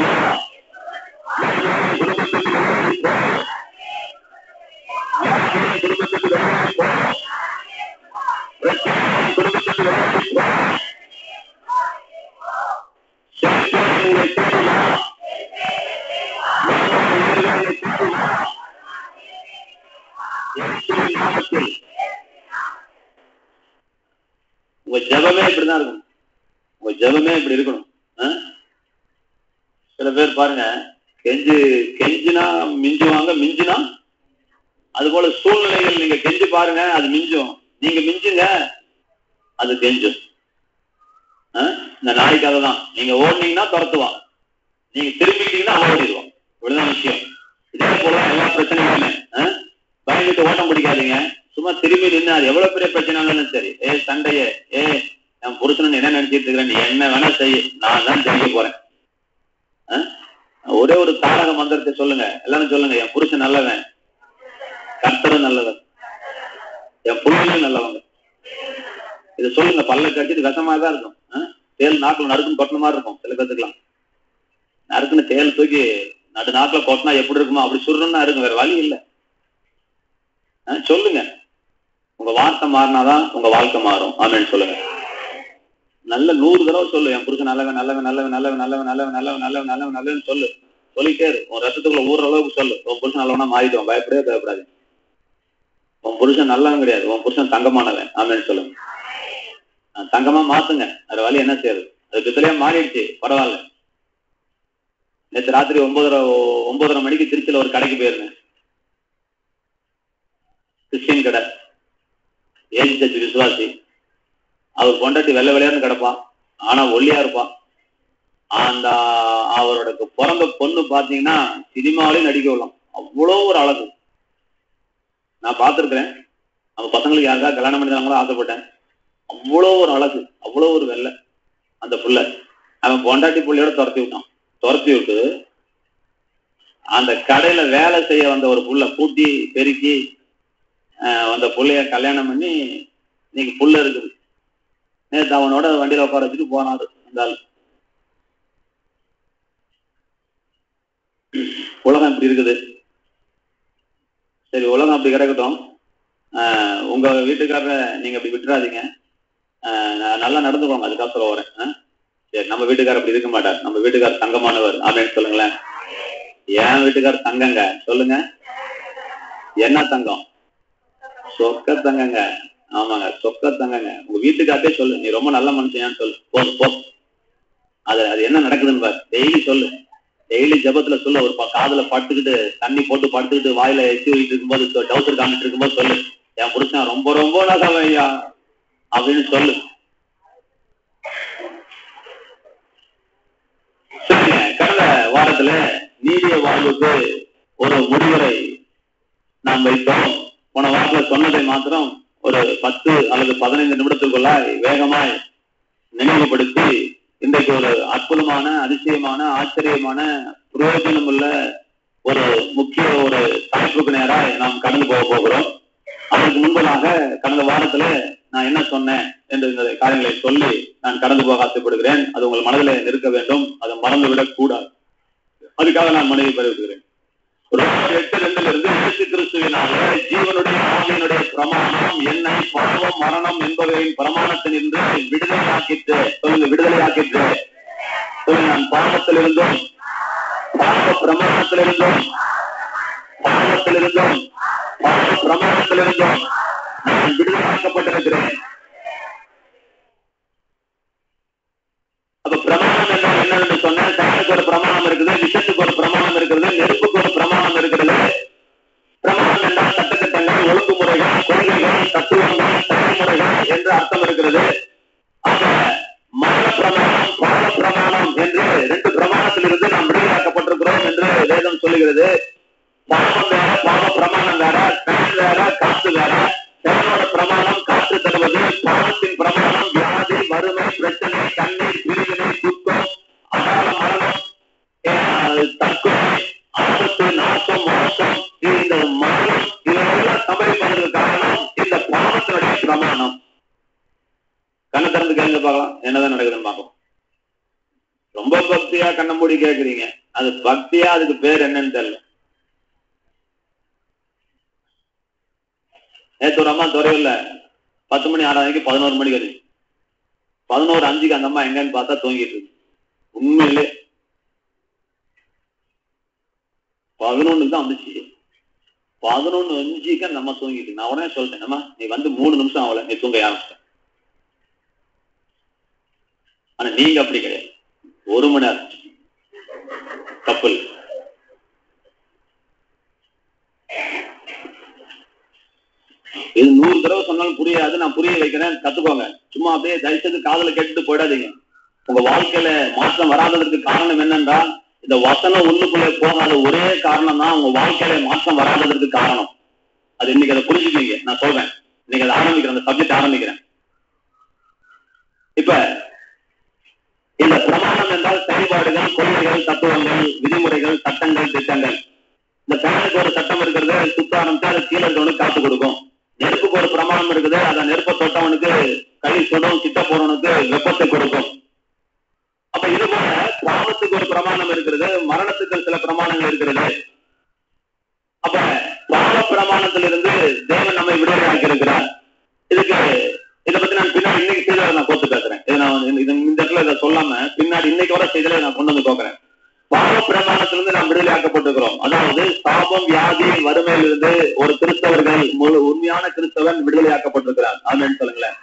உங்க ஜெபமே இப்படிதான் இருக்கும். உங்க ஜெபமே இப்படி இருக்கணும். சில பேர் பாருங்க, கெஞ்சினா மிஞ்சுவாங்க, மிஞ்சினா அது போல சூழ்நிலைகள் நீங்க கெஞ்சி பாருங்க, அது மிஞ்சும். நீங்க மிஞ்சுங்க, அது கெஞ்சும். இந்த நாய்க்காக தான் நீங்க ஓடினீங்கன்னா துரத்துவான், நீங்க திரும்பிட்டீங்கன்னா ஓடிடுவான். இவ்வளவுதான் விஷயம். இதே போல எல்லா பிரச்சனையுமே பயந்துட்டு ஓட்டம் பிடிக்காதீங்க. சும்மா திரும்பி நின்று அது எவ்வளவு பெரிய பிரச்சனை சரி, சண்டையே என் புருஷன் என்ன நினைச்சிட்டு இருக்கிறேன், நீ என்ன வேணா செய்ய, நான் தான் தெரிஞ்ச போறேன். ஒரே ஒரு தாரக மந்திரத்தை சொல்லுங்க, எல்லாரும் சொல்லுங்க. என் புருஷன் நல்லவன், கர்த்தரும் நல்லவன், என் புள்ளையும் நல்லவங்க. இதை சொல்லுங்க. பல்ல கடிச்சிட்டு விஷமாதான் இருக்கும். தேல் நாக்குல நறுக்குன்னு கொட்டின மாதிரி இருக்கும். சில பேத்துக்கலாம் நறுக்குன்னு தேல் தூக்கி நடு நாக்குல கொட்டினா எப்படி இருக்குமோ அப்படி சுருன்னா இருக்கும். வேற வழி இல்லை. சொல்லுங்க. உங்க வார்த்தை மாறினாதான் உங்க வாழ்க்கை மாறும். ஆமேன்னு சொல்லுங்க. நல்ல 100 தடவை சொல்லு, என் புருஷன் நல்லவன் நல்லவன் நல்லவன் நல்லவன் நல்லவன் நல்லவன் நல்லவன் நல்லவன் நல்லவன் நல்லவன் சொல்லு. சொல்லிட்டே இரு. உன் ரத்தத்துக்குள்ள ஊற அளவுக்கு சொல்லு. உன் புருஷன் நல்லவனா மாறிடுவான். பயப்படவே பயப்படாது. உன் புருஷன் நல்லவன் கிடையாது, உன் புருஷன் தங்கமானவன். ஆமேன்னு சொல்லுங்க. தங்கமா மாத்துங்க. அது வழி என்ன செய்யுது? அது பித்தளையா மாறிடுச்சு, பரவாயில்ல. நேற்று ராத்திரி 9:30 மணிக்கு திருச்சியில ஒரு கடைக்கு போயிருந்தேன். கிறிஸ்டின் கடை, ஏஜி சர்ச் விசுவாசி. அவர் கொண்டாட்டி வெள்ளை வெள்ளையான்னு கிடப்பான், ஆனா ஒல்லியா இருப்பான். அந்த அவரோட பிறந்த பொண்ணு பாத்தீங்கன்னா சினிமாவிலே நடிக்க விடலாம், அவ்வளோ ஒரு அழகு. நான் பார்த்துருக்கிறேன். நம்ம பசங்களுக்கு யாருக்கா கல்யாணம் பண்ணிதாங்களோ ஆசைப்பட்டேன். அவ்வளோ ஒரு அழகு, அவ்வளோ ஒரு வெள்ளை அந்த புள்ள. அவன் பொண்டாட்டி புள்ளையோட துரத்தி விட்டான். துரத்தி விட்டு அந்த கடையில வேலை செய்ய வந்த ஒரு புள்ள பூட்டி பெருக்கி அந்த புள்ளைய கல்யாணம் பண்ணி இன்னைக்கு புள்ள இருக்குது. நேற்று அவனோட வண்டியில உட்கார வச்சுட்டு போனாரு அந்த ஆள். உலகம் இப்படி இருக்குது. சரி, உலகம் அப்படி கிடக்கட்டும். உங்க வீட்டுக்காரரை நீங்க அப்படி விட்டுறாதீங்க, நல்லா நடந்துக்கோங்க. அதுக்காக சொல்ல வரேன். சரி, நம்ம வீட்டுக்காரர் அப்படி இருக்க மாட்டார். நம்ம வீட்டுக்காரர் தங்கமானவர். ஆமேன்னு சொல்லுங்களேன். என் வீட்டுக்காரர் தங்கங்க. சொல்லுங்க, என்ன தங்கம்? சொக்க தங்கங்க. ஆமாங்க, சொக்க தங்கங்க. உங்க வீட்டுக்காரே சொல்லு, நீ ரொம்ப நல்ல மனுஷன் சொல்லு. போ. அது என்ன நடக்குதுன்னு பாரு. டெய்லி சொல்லு. டெய்லி ஜபத்துல சொல்லு. ஒரு காதுல படுத்துக்கிட்டு தண்ணி போட்டு படுத்துக்கிட்டு வாயில எச்சி ஊறிட்டு இருக்கும்போது, டவுசர் காமிட்டு இருக்கும்போது சொல்லு, என் புருஷன் ரொம்ப ரொம்ப நல்லவன் ஐயா அப்படின்னு சொல்லு. கடந்த வாரத்துல நீதிய வாழ்வுக்கு ஒரு முடிவுரை நாம் வைத்தோம். போன வாரத்துல சொன்னதை மாத்திரம் ஒரு 10 அல்லது 15 நிமிடத்துக்குள்ள வேகமாய் நினைவுபடுத்தி இன்றைக்கு ஒரு அற்புதமான, அதிசயமான, ஆச்சரியமான, பிரயோஜனம் உள்ள ஒரு முக்கிய ஒரு தலைப்புக்கு நேராக நாம் கடந்து போகிறோம். அதற்கு முன்பதாக கடந்த வாரத்துல நான் என்ன சொன்னேன் என்று இந்த காரியங்களை சொல்லி நான் கடந்து போக ஆசைப்படுகிறேன். அது உங்கள் மனதில் நிற்க வேண்டும், அதை மறந்துவிடக் கூடாது. அதுக்காக நான் மனைவி பெறுகிறேன். ரோமர் 8:2 இயேசு கிறிஸ்துவினால ஜீவனுடைய ஆவியினுடைய பிரமாணம் என்னை பாவம் மரணம் என்பவையின் பிரமாணத்தினின்று விடுதலையாக்கிட்டு. சொல்லுங்க, விடுதலையாக்கிட்டு. சொல்லுங்க, நான் பாவத்திலிருந்தும் பாவ பிரமாணத்திலிருந்தும் பாவத்திலிருந்தும் பாவ பிரமாணத்திலிருந்தும் நான் விடுதலையாக்கப்பட்டிருக்கிறேன். அப்ப பிரமாணம் என்றால் என்னன்னு சொன்னேன். தனக்கு ஒரு பிரமாணம் இருக்குது, விஷத்துக்கு ஒரு பிரமாணம் இருக்கிறது, நெருப்புக்கு ஒரு பிரமாணம் இருக்கிறது. பிரமாணம் என்றால் சட்டத்திட்டங்கள், ஒழுங்குமுறைகள், கொள்கைகள், தத்துவங்கள், தலைமுறைகள் என்று அர்த்தம் இருக்கிறது. ஆக மரண பிரமாணம், பாவ பிரமாணம் என்று 2 பிரமாணத்திலிருந்து நாம் விடுதலையாக்கப்பட்டிருக்கிறோம் என்று வேதம் சொல்லுகிறது. பாவம் வேற, பாவ பிரமாணம் வேற, கண் வேற, காற்று வேற. தேவனோட பிரமாணம் காற்று தருவது, பாவத்தின் பிரமாணம் வியாதி, வறுமை, பிரச்சனை, கண்ணீர், பிரிவினை, துக்கம், அகால மரணம், தற்கொலை, ஆபத்து, நாசம், மோசம். இந்த மரணம் இதெல்லாம் சம்பவிப்பதற்கு காரணம் இந்த பாவத்தினுடைய பிரமாணம். கண்ணை திறந்து கேளுங்க பார்க்கலாம், என்னதான் நடக்குதுன்னு பார்க்கலாம். ரொம்ப பக்தியா கண்ணை மூடி கேட்குறீங்க. அது பக்தியா? அதுக்கு பேர் என்னன்னு தெரியல. நேற்று ஒரு அம்மா துறையில 10 மணி ஆறாவது 11 மணிக்கு வருது. 11:05 அந்த அம்மா எங்கன்னு பார்த்தா தூங்கிட்டு இருக்கு. உண்மையிலே 11 தான் வந்துச்சு. 11:05 அந்த அம்மா தூங்கிட்டு. நான் உடனே சொல்லிட்டேன், அம்மா நீ வந்து 3 நிமிஷம் ஆகல, நீ தூங்க ஆரம்பிச்ச. ஆனா நீங்க அப்படி கிடையாது, 1 மணி நேரம் கப்பல். இது 100 தடவை சொன்னாலும் புரியாது. நான் புரிய வைக்கிறேன், கத்துக்கோங்க. சும்மா அப்படியே தரிசனத்து காதல கேட்டுட்டு போயிடாதீங்க. உங்க வாழ்க்கையில மாற்றம் வராததற்கு காரணம் என்னன்றா, இந்த வசனம் உள்ளுக்குள்ளே போகாத ஒரே காரணம் தான் உங்க வாழ்க்கையில மாற்றம் வராததற்கு காரணம். அது இன்னைக்கு அதை புரிஞ்சுக்கீங்க. நான் சொல்றேன், இன்னைக்கு அதை ஆரம்பிக்கிறேன், அந்த சப்ஜெக்ட் ஆரம்பிக்கிறேன். இப்ப இந்த பிரமாணம் என்றால் செயல்பாடுகள், கொள்கைகள், தத்துவங்கள், விதிமுறைகள், சட்டங்கள், திட்டங்கள். இந்த ஃபேனுக்கு ஒரு சட்டம் இருக்கிறது, சுத்த ஆரம்பிச்சு அதை கீழே இருக்கவனுக்கு காத்து கொடுக்கும். நெருப்புக்கு ஒரு பிரமாணம் இருக்குது, அதை நெருப்பை தொட்டவனுக்கு கை சுடும், சிட்ட போறவனுக்கு வெப்பத்தை கொடுக்கும். அப்ப இது போல பாவத்துக்கு ஒரு பிரமாணம் இருக்கிறது, மரணத்துக்கு சில பிரமாணங்கள் இருக்கிறது. அப்ப பாவ பிரமாணத்திலிருந்து தேவன் நம்மை விடுதலையாக்கி இருக்கிறார். இதுக்கு இதை பத்தி நான் பின்னாடி இன்னைக்கு செய்ததை நான் கோத்து பேசுறேன். இதை நான் இந்த இடத்துல இதை சொல்லாம பின்னாடி இன்னைக்கு வர செய்தலை நான் கொண்டு வந்து கோக்குறேன். பாவ பிரமாணத்திலிருந்து நாம் விடுதலை ஆக்கப்பட்டிருக்கிறோம். அதாவது சாபம், வியாதி, வறுமையிலிருந்து ஒரு கிறிஸ்தவர்கள் உண்மையான கிறிஸ்தவன் விடுதலை ஆக்கப்பட்டிருக்கிறார். ஆமென் சொல்லுங்களேன்.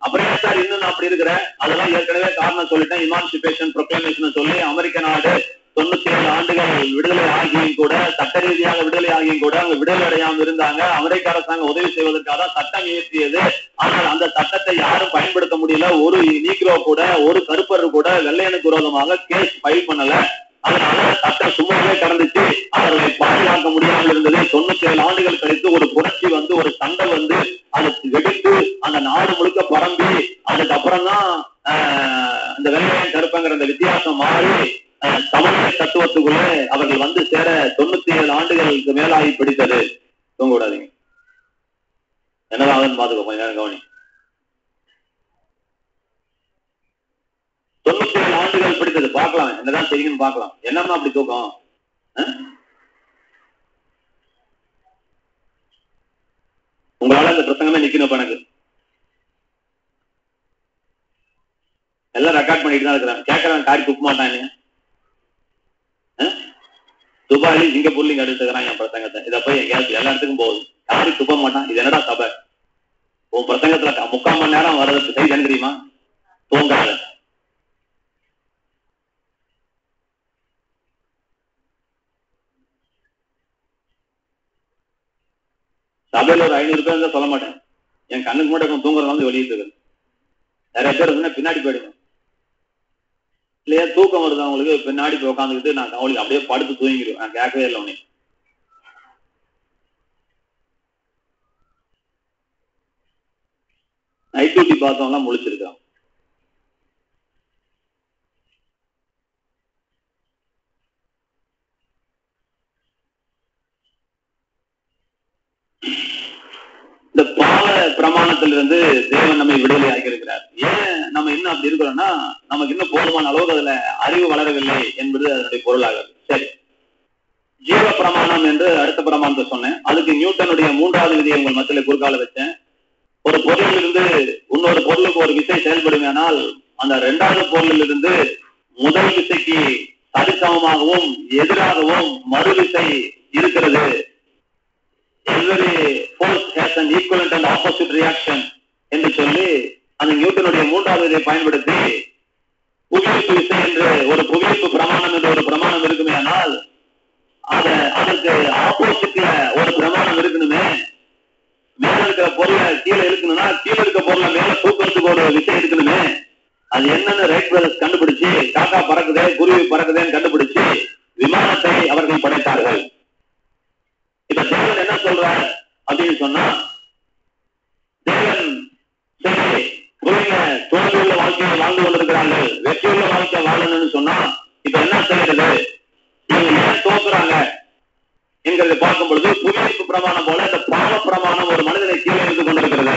அப்புறம் சார் இன்னும் நான் அப்படி இருக்கிறேன், அதெல்லாம் ஏற்கனவே காரணம் சொல்லிட்டேன். இமான்சிபேஷன் ப்ரொக்ளமேஷன் சொல்லி அமெரிக்க நாடு 97 ஆண்டுகள் விடுதலை ஆகியும் கூட, சட்ட ரீதியாக விடுதலை ஆகியும் கூட அவங்க விடுதலை அடையாமல் இருந்தாங்க. அமெரிக்க அரசாங்கம் உதவி செய்வதற்காக சட்டம் இயற்றியது. ஆனால் அந்த சட்டத்தை யாரும் பயன்படுத்த முடியல. ஒரு நீக்ரோ கூட, ஒரு கருப்பர் கூட வெள்ளையனுக்கு விரோதமாக கேஸ் ஃபைல் பண்ணல. அதனால சட்டம் சும்மாவே கடந்துச்சு. அவர்களை பாதுகாக்க முடியாமல் இருந்தது. 97 ஆண்டுகள் கழித்து ஒரு புரட்சி வந்து, ஒரு சண்டை வந்து, அதை வெடித்து அந்த நாடு முழுக்க பரம்பி, அதுக்கப்புறம் தான் இந்த வெள்ளையன் கருப்பங்கிற அந்த வித்தியாசம் மாறி சமநிலை தத்துவத்துக்குள்ளே அவர்கள் வந்து சேர 97 ஆண்டுகளுக்கு மேலாகி பிடித்தது. தூங்க விடாதீங்க, என்னதான் பாத்துக்கோ, கொஞ்ச நேரம் கவனி. 97 ஆண்டுகள் பிடித்தது. பார்க்கலாம் என்னதான் செய்யுங்கன்னு பார்க்கலாம். என்னன்னா அப்படி தூக்கம்? உங்களால இந்த பிரசங்கமே நிக்கணும். எனக்கு எல்லாம் ரெக்கார்ட் பண்ணிட்டு தான் இருக்கிறான். கேட்கறான், காரி துப்ப மாட்டாங்க. துபாயில சிங்கப்பூர்லயும் எடுத்துக்கிறான் என் பிரசங்கத்தை. இதை போய் எங்கேயாவது எல்லா இடத்துக்கும் போகுது, காரி துப்ப மாட்டான். இது என்னடா சபை? உன் பிரசங்கத்துல 3/4 மணி நேரம் வர்றதுக்கு செய்தி என்ன தெரியுமா? தூங்காத. சபையில ஒரு 500 பேர் இருந்தா சொல்ல மாட்டேன். என் கண்ணுக்கு மட்டும் தூங்குறதுனால வெளியிட்டு இருக்கு. நிறைய பேர் இருந்தா பின்னாடி போயிடுங்க. இல்லையா தூக்கம் வருது அவங்களுக்கு, பின்னாடி போய் உட்காந்துக்கிட்டு நான் அவளுக்கு அப்படியே படுத்து தூங்கிடுவேன். நான் கேட்கவே இல்லை. உனக்கு நைட் டியூட்டி பார்த்தவங்கலாம் முழிச்சிருக்கான். இந்த பாவ பிரமாணத்திலிருந்து தேவன் நம்மை விடுதலை ஆகி இருக்கிறார். ஏன் நம்ம இன்னும் அப்படி இருக்கிறோம்னா, நமக்கு இன்னும் போதுமான அளவுக்கு அதுல அறிவு வளரவில்லை என்பது அதனுடைய பொருளாகும். சரி, ஜீவ பிரமாணம் என்று அடுத்த பிரமாணத்தை சொன்னேன். அதுக்கு நியூட்டனுடைய 3வது விதியை உங்கள் மத்தியில குறுக்கால வச்சேன். ஒரு பொருளில் இருந்து இன்னொரு பொருளுக்கு ஒரு விசை செயல்படுமானால் அந்த 2வது பொருளில் இருந்து முதல் விசைக்கு சரிசமமாகவும் எதிராகவும் மறு விசை இருக்கிறது. Every force has an equivalent and opposite reaction என்று சொல்லி அந்த நியூட்டனுடைய 3வது விதியை பயன்படுத்தி புவியீர்ப்பு விசை என்று ஒரு புவியீர்ப்பு பிரமாணம் என்று ஒரு பிரமாணம் இருக்குமே, ஆனால் அதற்கு ஆப்போசிட்ல ஒரு பிரமாணம் இருக்கணுமே. மேல இருக்கிற பொருளை கீழே இருக்கணும்னா கீழே இருக்க பொருளை மேல தூக்கிறதுக்கு ஒரு விசை இருக்கணுமே. அது என்னன்னு ரைட் பிரதர்ஸ் கண்டுபிடிச்சு, காக்கா பறக்குதே குருவி பறக்குதேன்னு கண்டுபிடிச்சு விமானத்தை அவர்கள் படைத்தார்கள். இப்ப தேவன் என்ன சொல்றார் அப்படின்னு சொன்னா, தேவன் சரி புரியுங்க, தோல்வியுள்ள வாழ்க்கையை வாழ்ந்து கொண்டிருக்கிறார்கள், வெற்றியுள்ள வாழ்க்கை வாழணும்னு சொன்னா இப்ப என்ன செய்யறது, இவங்க ஏன் தோக்குறாங்க என்கிறத பார்க்கும் பொழுது புவியீர்ப்பு பிரமாணம் போல இந்த பாவ பிரமாணம் ஒரு மனிதனை கீழே இருந்து கொண்டிருக்கிறது.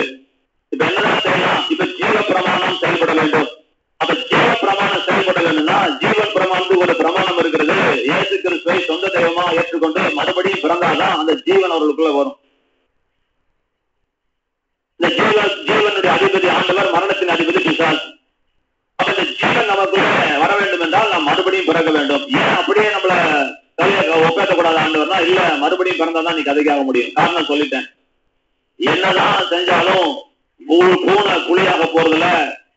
இப்ப என்னதான் செய்யலாம்? இப்ப ஜீவ பிரமாணம் செயல்பட வேண்டும். அப்ப ஜீவ பிரமாணம் செயல்பட வேண்டும்னா ஜீவன் பிரமாணத்துக்கு ஒரு பிரமாணம் இருக்கிறது. இயேசு கிறிஸ்துவை சொந்த தெய்வமா ஏற்றுக்கொண்டு மறுபடியும் பிறந்தாதான் அந்த ஜீவன் அவர்களுக்குள்ள வரும். இந்த ஜீவனுடைய அதிபதி ஆண்டவர், மரணத்தின் அதிபதி பிசாசு. அப்ப இந்த ஜீவன் நமக்குள்ள வர வேண்டும் என்றால் நாம் மறுபடியும் பிறக்க வேண்டும். ஏன் அப்படியே நம்மள ஒப்பேற்றக்கூடாத ஆண்டவர்னா, இல்ல மறுபடியும் பிறந்தாதான் நீ கதைக்காக முடியும். காரணம் சொல்லிட்டேன். என்னதான் செஞ்சாலும் பூனை புலியாக போறதில்ல,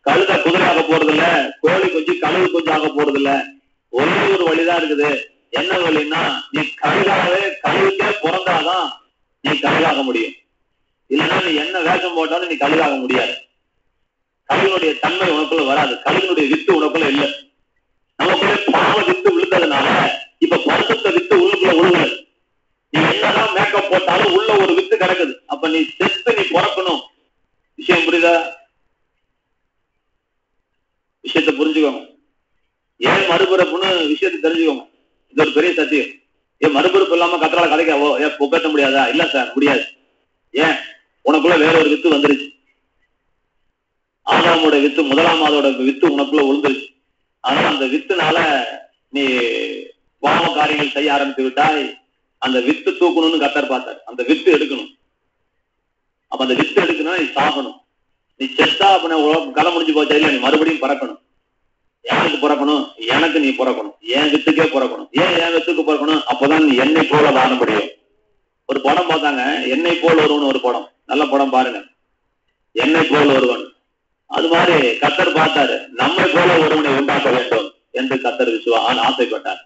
கழுத குதிரையாக போறதில்ல, கோழி குஞ்சு கழுகு குஞ்சாக போறதில்ல. ஒரே ஒரு வழிதான் இருக்குது. என்ன வழின்னா, நீ கழுகுக்கே பிறந்தாதான் நீ கழுகாக முடியும். இல்லைன்னா நீ என்ன வேஷம் போட்டாலும் நீ கழுகாக முடியாது. கழுகுனுடைய தன்மை உனக்குள்ள வராது. கழுகுனுடைய வித்து உனக்குள்ள இல்லை. நமக்குள்ள பாவ வித்து விழுந்ததுனால இப்ப பரிசுத்த வித்து உள்ளுக்குள்ள விழுகுது. நீ என்னதான் மேக்கப் போட்டாலும் உள்ள ஒரு வித்து கிடக்குது. அப்ப நீ செத்து நீ பிறக்கணும். விஷயம் புரியுதா? விஷயத்தை புரிஞ்சுக்கோங்க. ஏன் மறுபிறப்புன்னு விஷயத்தை தெரிஞ்சுக்கோங்க. இது ஒரு பெரிய சத்தியம். ஏன் மறுபிறப்பு இல்லாம கத்தரால கதைக்க ஒப்பேற்ற முடியாதா? இல்ல சார், முடியாது. ஏன்? உனக்குள்ள வேற ஒரு வித்து வந்துருச்சு. ஆதாமோட வித்து, முதலாம் ஆதோட வித்து உனக்குள்ள விழுந்துருச்சு. ஆனா அந்த வித்துனால நீ பாவ காரியங்கள் செய்ய ஆரம்பித்து விட்டாய். அந்த வித்து தூக்கணும்னு கத்தர் பார்த்தார். அந்த வித்து எடுக்கணும். அப்ப அந்த வித்து எடுக்கணும்னா நீ சாகணும். நீ செத்தா அப்ப கதை முடிஞ்சு போச்சா? இல்ல, நீ மறுபடியும் பிறக்கணும். யாருக்கு பிறக்கணும்? எனக்கு நீ பிறக்கணும், என் வித்துக்கே பிறக்கணும். ஏன் என் வித்துக்கு பிறக்கணும்? அப்பதான் நீ என்னை போல வாழ முடியும். ஒரு படம் பார்த்தாங்க, என்னை போல் ஒருவன், ஒரு படம், நல்ல படம் பாருங்க, என்னை போல் ஒருவன். அது மாதிரி கர்த்தர் பார்த்தாரு, நம்மை போல ஒருவனை உண்டாக்க வேண்டும் என்று கர்த்தர் ஆசைப்பட்டார்.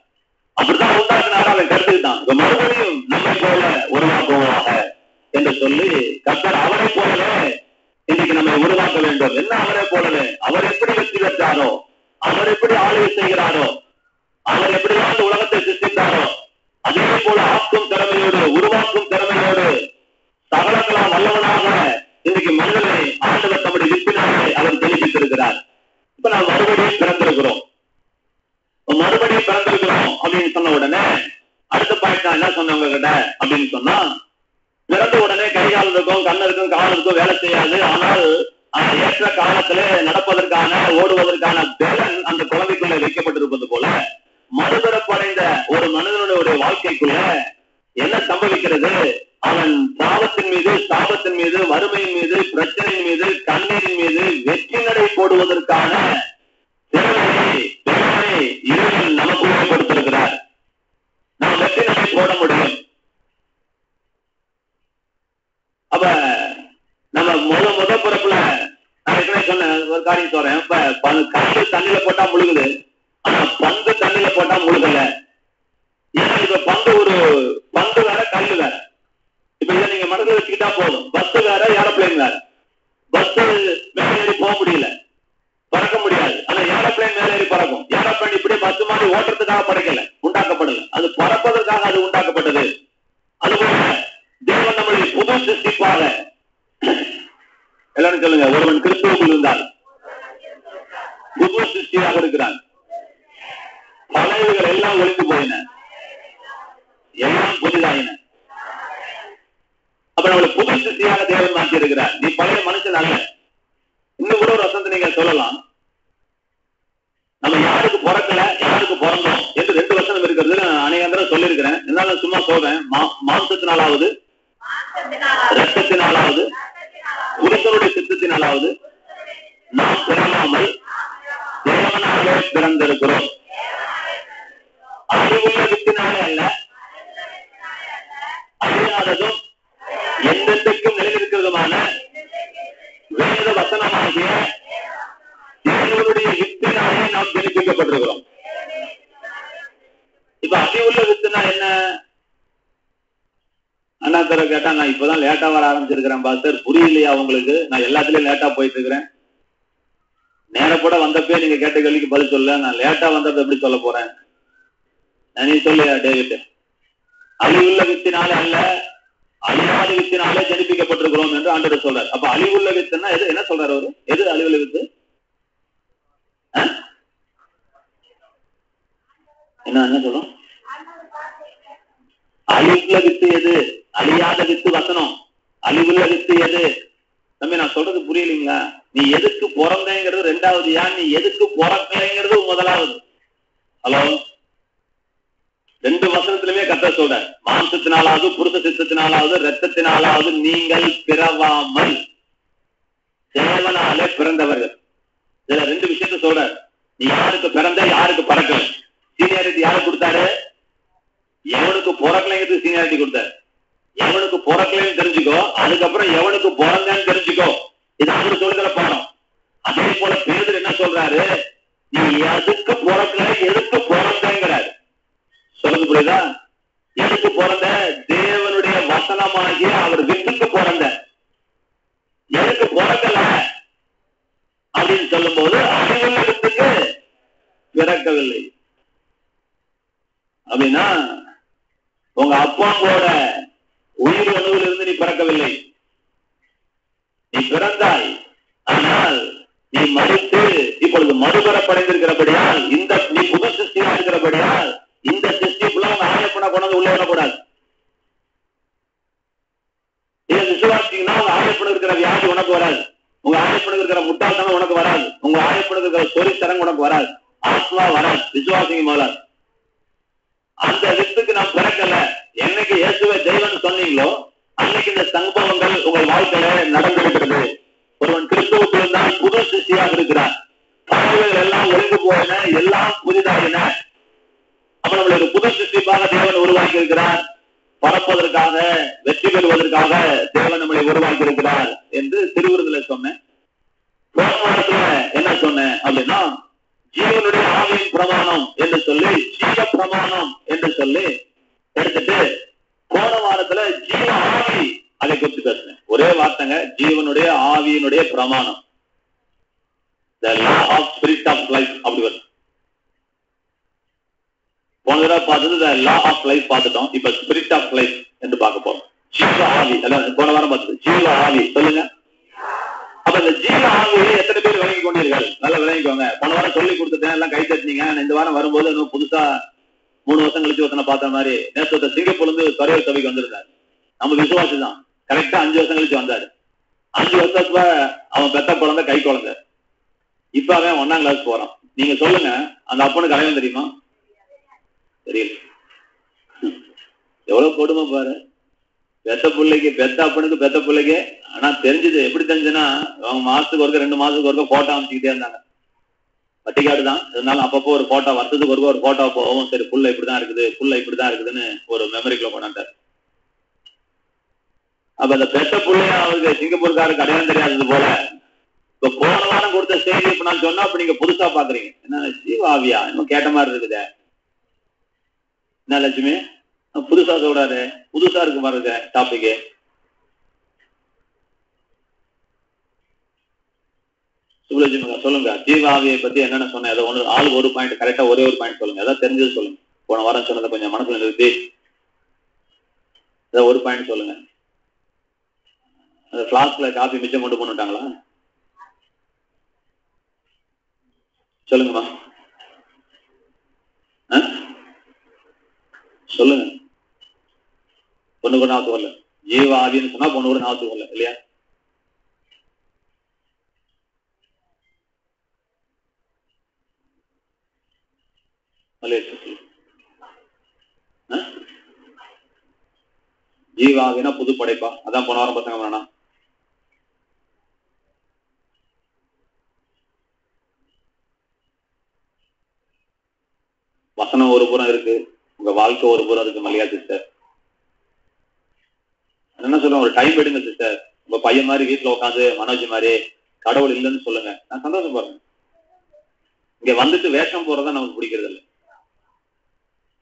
அப்படித்தான் உண்டாக்குனாரு. அவன் கருத்துக்கிட்டான், மறுபடியும் நம்மை போல உருவாக்குவாங்க என்று சொல்லி கர்த்தர் அவரை போலவே இன்னைக்கு நம்மை உருவாக்க வேண்டும். என்ன அவரை போலவே? அவர் எப்படி வெற்றி பெற்றாரோ, அவர் எப்படி ஆளுகை செய்கிறாரோ, அவர் எப்படி அந்த உலகத்தை சிருஷ்டித்தாரோ, அதே போல ஆக்கும் திறமையோடு, உருவாக்கும் திறமையோடு, சகலங்களா வல்லவனாக இன்னைக்கு மனிதனை ஆண்டவர் தம்முடைய வித்தினாலே அவர் தெளிப்பித்திருக்கிறார். இப்ப நாம் மறுபடியும் பிறந்திருக்கிறோம் அப்படின்னு சொன்ன உடனே அடுத்த பாயிண்ட் நான் என்ன சொன்னவங்க கிட்ட அப்படின்னு சொன்னா, பிறந்த உடனே கைகால் இருக்கும், கண்ணு இருக்கும், கால் இருக்கும், வேலை செய்யாது. ஆனால் ஏற்ற காலத்துல நடப்பதற்கான, ஓடுவதற்கான பலன் அந்த குழந்தைக்குள்ள வைக்கப்பட்டிருப்பது போல மறுபிறப்படைந்த ஒரு மனிதனுடைய வாழ்க்கைக்குள்ள என்ன சம்பவிக்கிறது? அவன் சாபத்தின் மீது, சாபத்தின் மீது, வறுமையின் மீது, பிரச்சனையின் மீது, கண்ணீரின் மீது வெற்றி நடை போடுவதற்கான திறமையை இறைவன் நமக்குள்ளே கொடுத்திருக்கிறார். நாம் வெற்றி நடை போட முடியும். அப்ப நம்ம முத பிறப்புல நான் ஏற்கனவே சொன்னேன், ஒரு காரியம் சொல்றேன். இப்ப கல்லு தண்ணியில போட்டா முழுகுது, ஆனா பந்து தண்ணியில போட்டா முழுகல. ஏன்னா இப்ப பந்து வேற, கல்லு வேற. இப்ப இதை நீங்க மனதில் வச்சுக்கிட்டா போதும். பஸ் வேற, ஏரோப்ளைன் வேற. பஸ் மேல ஏறி போக முடியல, பறக்க முடியாது. ஆனா ஏரோப்ளைன் மேல ஏறி பறக்கும். ஏரோப்ளைன் இப்படி பஸ் மாதிரி ஓட்டுறதுக்காக பறக்கல, உண்டாக்கப்படல, அது பறப்பதற்காக அது உண்டாக்கப்பட்டது. அதுபோல தேவன் நம்மளை புது சிருஷ்டிப்பாக, எல்லாரும் சொல்லுங்க, ஒருவன் கிறிஸ்துவுக்குள் இருந்தால் புது சிருஷ்டியாக இருக்கிறான். பழையவர்கள் எல்லாம் ஒழிந்து போயின, எல்லாம் புதிதாயின. அப்ப நம்மளை புது சிருஷ்டியாக தேவன் மாற்றி இருக்கிறார். நீ பழைய மனுஷன் அல்ல. இன்னும் கூட ஒரு வசனத்தை நீங்க சொல்லலாம், நம்ம யாருக்கு பிறக்கல, யாருக்கு பிறந்தோம் என்று 2 வசனம் இருக்கிறது. நான் அநேக தடவை சொல்லியிருக்கிறேன், என்னால சும்மா சொல்றேன். மாம்சத்தினாலாவது, ரத்தத்தினாலாவது, புருஷனுடைய சித்தத்தினாலாவது நாம் பிறந்தாமல் தேவனாலே பிறந்திருக்கிறோம். அறிவுள்ள வித்தினாலே அல்ல, அறியாததும் எந்தெந்தைக்கும் நிலைநிற்கிறதுமான வேத வசனமாகிய தேவனுடைய வித்தினாலே நாம் ஜெனிப்பிக்கப்பட்டிருக்கிறோம். இப்ப அறிவுள்ள வித்துனா என்ன? அண்ணா தர கேட்டா, நான் இப்பதான் லேட்டா வர ஆரம்பிச்சிருக்கிறேன் பாஸ்டர், புரியலையா உங்களுக்கு? நான் எல்லாத்துலயும் லேட்டா போயிட்டு இருக்கிறேன். நேரப்பட வந்தப்பே நீங்க கேட்ட கேள்விக்கு பதில் சொல்ல, நான் லேட்டா வந்தப்ப எப்படி சொல்ல போறேன்? நீ சொல்லியா டேவிட்? அழிவுள்ள வித்தினாலே அல்ல, அழியாத வித்தினாலே ஜெனிப்பிக்கப்பட்டிருக்கிறோம் என்று ஆண்டவர் சொல்றார். அப்ப அழிவுள்ள வித்துன்னா எது? என்ன சொல்றாரு அவரு? எது அழிவுள்ள வித்து? என்ன சொல்றோம்? அழிவுள்ள வித்து எது? அழியாத வித்து வசனம். அழிவுள்ள வித்து எது? தம்பி, நான் சொல்றது புரியலீங்களா? நீ எதுக்கு பிறந்தேங்கிறது 2வது, யான் நீ எதுக்கு பிறக்கலைங்கிறது 1வது. ஹலோ, 2 வசனத்திலுமே கர்த்தர் சொல்ற, மாம்சத்தினாலாவது, புருஷ சித்தத்தினாலாவது, ரத்தத்தினாலாவது நீங்கள் பிறவாமல் தேவனாலே பிறந்தவர்கள். இதுல 2 விஷயத்த சொல்ற. நீ யாருக்கு பிறந்த, யாருக்கு பிறக்கல. சீனியாரிட்டி யாருக்கு கொடுத்தாரு? எவனுக்கு பிறக்கலைங்கிறது சீனியாரிட்டி கொடுத்தாரு. எவனுக்கு பிறக்கலைன்னு தெரிஞ்சுக்கோ, அதுக்கப்புறம் எவனுக்கு பிறந்தன்னு தெரிஞ்சுக்கோ. இது அவரு சொல்லுகிற பாடம். அதே போல பேதுரு என்ன சொல்றாரு? நீ எதுக்கு பிறக்கல, எதுக்கு பிறந்தங்கிறாரு. சொல்லுங்க, புரியுதா? எதுக்கு பிறந்த? தேவனுடைய வசனமாகிய அவர் வித்துக்கு பிறந்த. எதுக்கு பிறக்கல அப்படின்னு சொல்லும் போது அறிவுள்ள வித்துக்கு பிறக்கவில்லை. அப்படின்னா உங்க அப்பாவோட உயிர் அணுவில் இருந்து நீ பிறக்கவில்லை. நீ பிறந்தாய், ஆனால் நீ மறித்து இப்பொழுது மறுபெறப்படைந்திருக்கிறபடியால், இந்த நீ புது சிருஷ்டியா இருக்கிறபடியால் இந்த சிருஷ்டிக்குள்ள உங்க ஆயப்பனை கொண்டு உள்ள வரக்கூடாது. இதை விசுவாசிங்கன்னா உங்க ஆயப்பனை இருக்கிற வியாதி உனக்கு வராது. உங்க ஆயப்பனை இருக்கிற முட்டாள்தனம் உனக்கு வராது. உங்க ஆயப்பனை இருக்கிற சொரித்தரம் உனக்கு வராது. ஆத்மா வராது. விசுவாசிங்க போல அந்த வித்துக்கு நான் பிறக்கல. என்னைக்கு இயேசுவை தெய்வம் சொன்னீங்களோ அன்னைக்கு இந்த சம்பவங்கள் உங்கள் வாழ்க்கையில நடந்திருக்கிறது. ஒருவன் கிறிஸ்துவுக்கு புதிதாயின. அப்ப நம்மளை ஒரு புது சிருஷ்டிப்பாக தேவன் உருவாக்கி இருக்கிறார். பறப்பதற்காக, வெற்றி பெறுவதற்காக தேவன் நம்மளை உருவாக்கி இருக்கிறார் என்று திருவிருந்துல சொன்னேன். போராட்டத்துல என்ன சொன்னேன் அப்படின்னா, ஜீவனுடைய ஆவியின் பிரமாணம் என்று சொல்லி ஜீவ பிரமாணம் என்று சொல்லி எடுத்துட்டு, போன வாரத்துல ஜீவ ஆவி அதை குறித்து பேசினேன். ஒரே வார்த்தைங்க, ஜீவனுடைய ஆவியினுடைய பிரமாணம், the law of spirit of life அப்படி வரும். போன தடவை பார்த்தது the law of life பார்த்துட்டோம். இப்ப spirit of life என்று பார்க்க போறோம். ஜீவ ஆவி, போன வாரம் பார்த்தது ஜீவ ஆவி. சொல்லுங்க. அப்ப இந்த ஜீவ ஆவியை எத்தனை பேர் விளங்கி கொண்டீர்கள்? நல்லா விளங்கிக்கோங்க. போன வாரம் சொல்லி கொடுத்துட்டேன், எல்லாம் கை தட்டினீங்க. இந்த வாரம் வரும்போது இன்னும் புதுசா 3 வருஷம் கழிச்சு ஒருத்தனை பார்த்த மாதிரி, நேற்று சிங்கப்பூர்ல இருந்து துறையூர் சபைக்கு வந்திருந்தாரு. நம்ம விசுவாசி தான். கரெக்டா 5 வருஷம் கழிச்சு வந்தாரு. 5 வருஷத்துல அவன் பெத்த குழந்தை கை குழந்தை. இப்ப அவன் 1ஆம் கிளாஸ் போறான். நீங்க சொல்லுங்க, அந்த அப்பனுக்கு அடையாளம் தெரியுமா? தெரியல. எவ்வளவு கொடுமை பாரு. பெத்த பிள்ளைக்கு, பெத்த அப்பனுக்கு பெத்த பிள்ளைக்கு. ஆனா தெரிஞ்சது எப்படி தெரிஞ்சுன்னா, அவங்க மாசத்துக்கு ஒருக்க 2 மாசத்துக்கு ஒருக்க போட்டோ அமைச்சுக்கிட்டே இருந்தாங்க. வட்டிக்காடு தான் இருந்தாலும் அப்பப்போ ஒரு போட்டோ, வருஷத்துக்கு ஒருக்க ஒரு போட்டோ போவோம். சரி, புள்ள இப்படிதான் இருக்குது, புள்ள இப்படிதான் இருக்குதுன்னு ஒரு மெமரிக்குள்ள கொண்டாண்டாரு. அப்ப அந்த பெத்த பிள்ளைய அவருக்கு சிங்கப்பூர்காருக்கு அடையாளம் தெரியாதது போல, இப்ப போன வாரம் கொடுத்த செய்தி இப்ப நான் சொன்னா அப்ப நீங்க புதுசா பாக்குறீங்க. என்ன ஜீவாவியா இன்னும் கேட்ட மாதிரி இருக்குதே, என்ன லட்சுமி புதுசா சொல்றாரு, புதுசா இருக்கு பாருங்க டாபிக். சுபலட்சுமி சொல்லுங்க, ஜீவாவியை பத்தி என்னென்ன சொன்னேன்? ஏதோ ஒன்று ஆள் ஒரு பாயிண்ட், கரெக்டா ஒரே ஒரு பாயிண்ட் சொல்லுங்க. ஏதாவது தெரிஞ்சது சொல்லுங்க. போன வாரம் சொன்னதை கொஞ்சம் மனசுல நிறுத்தி ஏதோ ஒரு பாயிண்ட் சொல்லுங்க. அந்த கிளாஸ்ல காபி மிச்சம் கொண்டு போட்டுட்டாங்களா? சொல்லுங்கம்மா, சொல்லுங்க. பொண்ணு கூட நாத்து வரல. ஜீவ ஆவின்னு சொன்னா பொண்ணு கூட நாத்து வரல இல்லையா? ஜீவாவினா புது படைப்பா? அதான் போன வாரம் பசங்க வேணா. வசனம் ஒரு புறம் இருக்கு, உங்க வாழ்க்கை ஒரு புறம் இருக்கு. மல்லிகா சிஸ்டர் என்ன சொல்லுங்க, ஒரு டைம் எடுங்க சிஸ்டர். உங்க பையன் மாதிரி வீட்டுல உட்காந்து மனோஜ் மாதிரி கடவுள் இல்லைன்னு சொல்லுங்க. நான் சந்தோஷம் பாருங்க. இங்க வந்துட்டு வேஷம் போறதா நமக்கு பிடிக்கிறது இல்லை.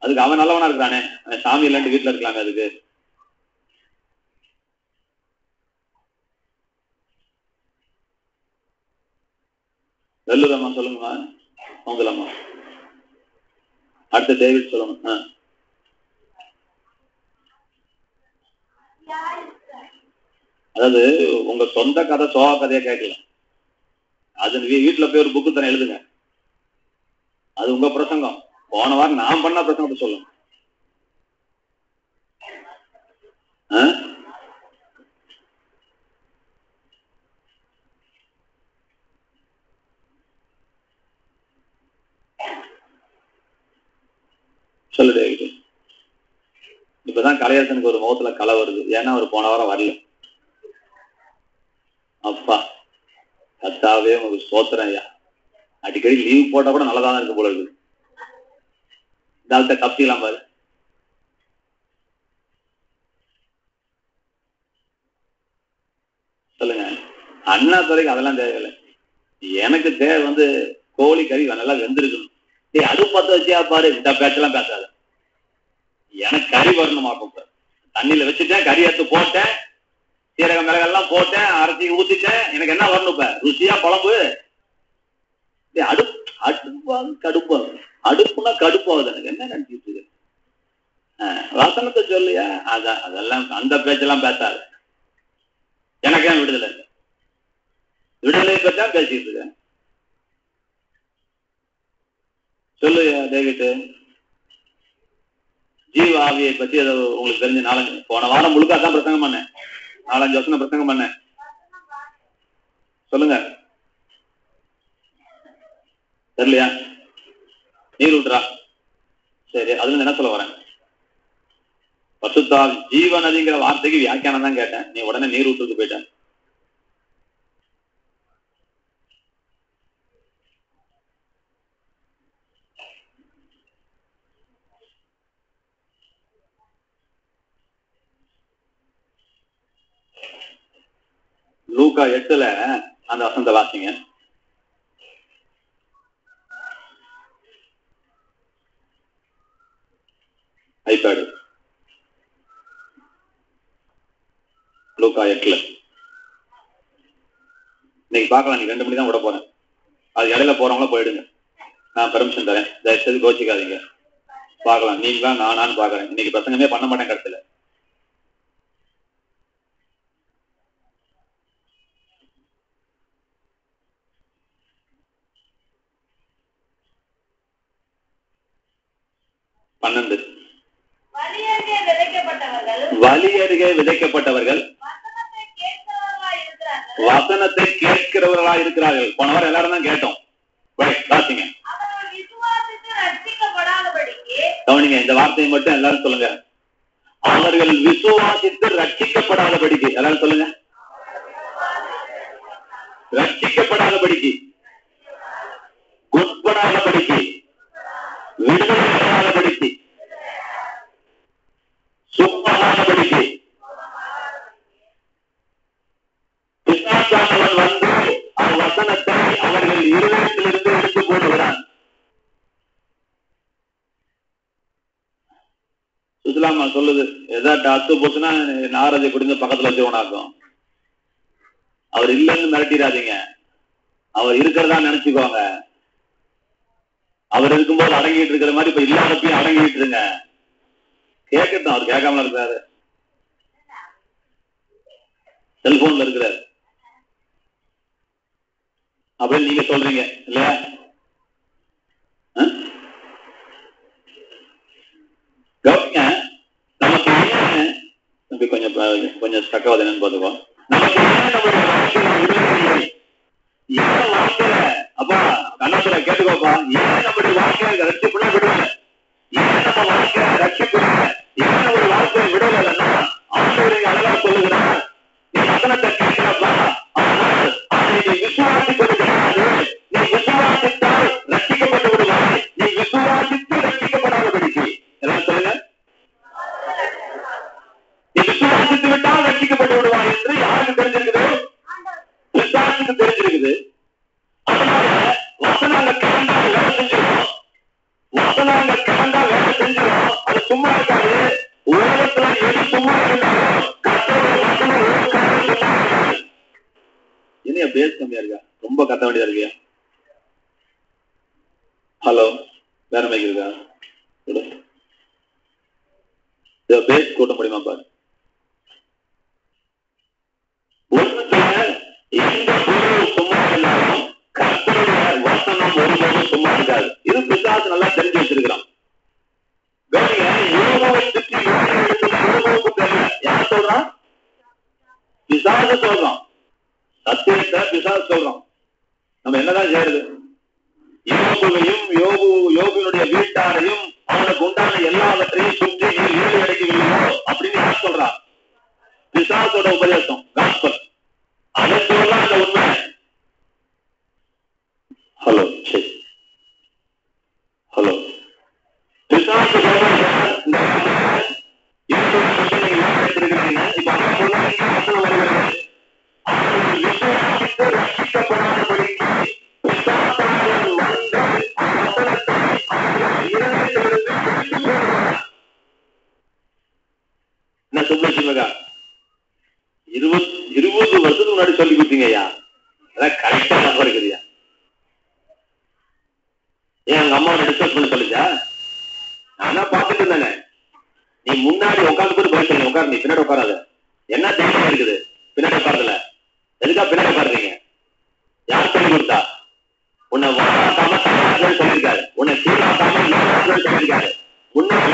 அதுக்கு அவன் நல்லவனா இருக்கிறானே, சாமி இல்லைன்னு வீட்டுல இருக்கலாமே. அதுக்கு வெள்ளூரம்மா சொல்லுங்கம்மா. அவங்களம்மா அடுத்த டேவிட் சொல்லுங்க. அதாவது உங்க சொந்த கதை சோகா கதையா கேட்கல. அது வீட்டுல போய் ஒரு புக்கு தானே எழுதுங்க. அது உங்க பிரசங்கம். போன வாரம் நான் பண்ண பிரசங்கத்தை சொல்லுங்க. சொல்லு டேவிட். இப்பதான் கலையரசனுக்கு ஒரு முகத்துல களை வருது. ஏன்னா ஒரு போன வாரம் வரல. அப்பா கத்தாவே உங்களுக்கு சோத்திரம் ஐயா. அடிக்கடி லீவ் போட்டா கூட நல்லதான் இருக்கு போல இருக்கு. இந்த கப்பிலாம் பாரு. சொல்லுங்க. அண்ணா துறைக்கு அதெல்லாம் தேவையில்லை. எனக்கு தேவை கோழி கறி நல்லா வெந்திருக்கணும். அடுப்பு பத்த வச்சியா பாரு, இந்த பேச்செல்லாம் பேசாத. எனக்கு கறி வரணுமாக்கும். தண்ணியில வச்சுட்டேன், கறி எடுத்து போட்டேன், சீரகம் மிளகெல்லாம் போட்டேன், அரைச்சி ஊத்திட்டேன். எனக்கு என்ன வரணும் இப்ப? ருசியா குழம்பு. அடுப்பாது கடுப்பாது. அடுப்புனா கடுப்பாகுது. எனக்கு என்ன நினைச்சிட்டு இருக்கு? வசனத்தை சொல்லியா? அதான் அதெல்லாம் அந்த பேச்செல்லாம் பேசாது. எனக்கு ஏன் விடுதலை? விடுதலை பற்றி பேசிட்டு இருக்கேன். சொல்லு டேவிட். ஜீவ ஆவியை பத்தி அதை உங்களுக்கு தெரிஞ்ச 4 போன வாரம் முழுக்க தான் பிரசங்கம் பண்ணேன். 4-5 வருஷம் பிரசங்கம் பண்ணேன். சொல்லுங்க. தெரியலையா? நீர் ஊற்றா? சரி, அதுல என்ன சொல்ல வரேன்? பசுத்தா ஜீவ நதிங்கிற வார்த்தைக்கு வியாக்கியானம் தான் கேட்டேன். நீ உடனே நீர் ஊற்றுக்கு போயிட்டேன். லூக்கா 8 அந்த வசனத்தை வாசிங்க. ஐபேடு லூக்கா 8 இன்னைக்கு பார்க்கலாம். நீங்க 2 மணி தான் விட போறேன். அது இடையில போறவங்கள போயிடுங்க. நான் பெர்மிஷன் தரேன். தயவுசெய்து கோச்சிக்காதீங்க. பார்க்கலாம். நீங்களா நானான்னு பாக்குறேன். இன்னைக்கு பிரசங்கமே பண்ண மாட்டேன். கருத்துல வழி அருகே விதைக்கப்பட்டவர்கள் வசனத்தை கேட்கிறவர்களா இருக்கிறார்கள். போன வாரம் எல்லாரும் தான் கேட்டோம். கவனிங்க, இந்த வார்த்தையை மட்டும் எல்லாரும் சொல்லுங்க. அவர்கள் விசுவாசித்து ரட்சிக்கப்படாதபடிக்கு. எல்லாரும் சொல்லுங்க. ரட்சிக்கப்படாதபடிக்கு, உட்படாதபடிக்கு, விடுதலையாதபடிக்கு, சுத்தமானபடிக்கு பிசாசானவன் வந்து வசனத்தை அவர்கள் இருதயத்திலிருந்து எடுத்து போடுகிறான். சுசிலாமா சொல்லுது, ஏதாவது அத்து போச்சுன்னா நாரதை குடிந்து பக்கத்துல வச்சுக்கோனாக்கும். அவர் இல்லைன்னு மிரட்டிடாதீங்க. அவர் இருக்கிறதா நினைச்சுக்கோங்க. அவர் இருக்கும்போது அடங்கிட்டு இருக்கிற மாதிரி இப்ப இல்லாதப்பையும் அடங்கிட்டு இருங்க. கேட்கட்டும். அவர் கேட்காமல இருக்கிறாரு. செல்போன்ல இருக்கிறாரு அப்படின்னு நீங்க சொல்றீங்க இல்லையா? கவனிங்க, நமக்கு ஏன் கொஞ்சம் தக்கவாது என்னன்னு பார்த்துக்கோ. நமக்கு ஏன் நம்மளுடைய வாழ்க்கையில ஏன் வாழ்க்கையில அப்பா கண்ணத்துல கேட்டுக்கோப்பா, ஏன் நம்முடைய வாழ்க்கையில ரட்சிப்புனா விடுவல, ஏன் நம்ம வாழ்க்கையில ரட்சிப்பு ஏன் ஒரு வாழ்க்கையை விடலைன்னா ஆண்டவரை அழகா சொல்லுகிறார். நீ வசனத்தை கேட்கிறப்பா, நீ விசுவாசிப்பது, நீ விசுவாசித்தால் ரட்சிக்கப்பட்டு விடுவாய். நீ விசுவாசித்து ரட்சிக்கப்படாதபடிக்கு. எல்லாம் சொல்லுங்க. நீ விசுவாசித்து விட்டால் ரட்சிக்கப்பட்டு விடுவாய் என்று யாருக்கு தெரிஞ்சிருக்குது? விசுவாசிக்கு தெரிஞ்சிருக்குது. அதனால வசனங்க கலந்தா வேலை செஞ்சிடும். வசனங்க கலந்தா வேலை செஞ்சிடும். அது சும்மா இருக்காது. உலகத்துல எது சும்மா இருந்தாலும் என்ன பேஸ் கம்மியா இருக்கா? ரொம்ப கத்த வேண்டியதா இருக்கியா? ஹலோ, வேற மைக் இருக்கா? பேஸ் கூட்ட முடியுமா பாரு. உலகத்துல எந்த பொருள் சும்மா இருந்தாலும் கர்த்தருடைய வசனம் ஒருபோதும் சும்மா இருக்காது. இது பிசாசு நல்லா தெரிஞ்சு வச்சிருக்கிறான். யார் சொல்றான்? பிசாசு சொல்றான். சத்தியத்தை பிசாசு சொல்றான். நம்ம என்னதான் செய்யறது? யோபுவையும் யோபுவினுடைய வீட்டாரையும் அவனுக்கு உண்டான எல்லாவற்றையும் சுற்றி நீ வீடு அடைக்கவில்லையோ அப்படின்னு யார் சொல்றா? பிசாசோட உபதேசம், காஸ்பல். அதை சொல்லலாம் அந்த உண்மை. ஹலோ, சரி, ஹலோ. பிசாசு என்ன சொல்லுங்க? 20 வருஷத்துக்கு முன்னாடி சொல்லி கொடுத்தீங்க ஐயா. அதான் கரெக்டா நம்பர் இருக்குதுயா. ஏன் எங்க அம்மாவோட டிஸ்கஸ் பண்ண சொல்லுச்சா? நான் பாத்துட்டு இருந்தானே. நீ முன்னாடி உட்காந்து போட்டு போய் உட்காரு, நீ பின்னாடி உட்காராத. என்ன தைரியம் இருக்குது பின்னாடி உட்காரதுல? எதுக்கா பின்னாடி உட்காருறீங்க? யார் சொல்லி கொடுத்தா? உன்னை வாழாத்தாம சொல்லியிருக்காரு. உன்னை சீராத்தாம சொல்லியிருக்காரு. முன்னாடி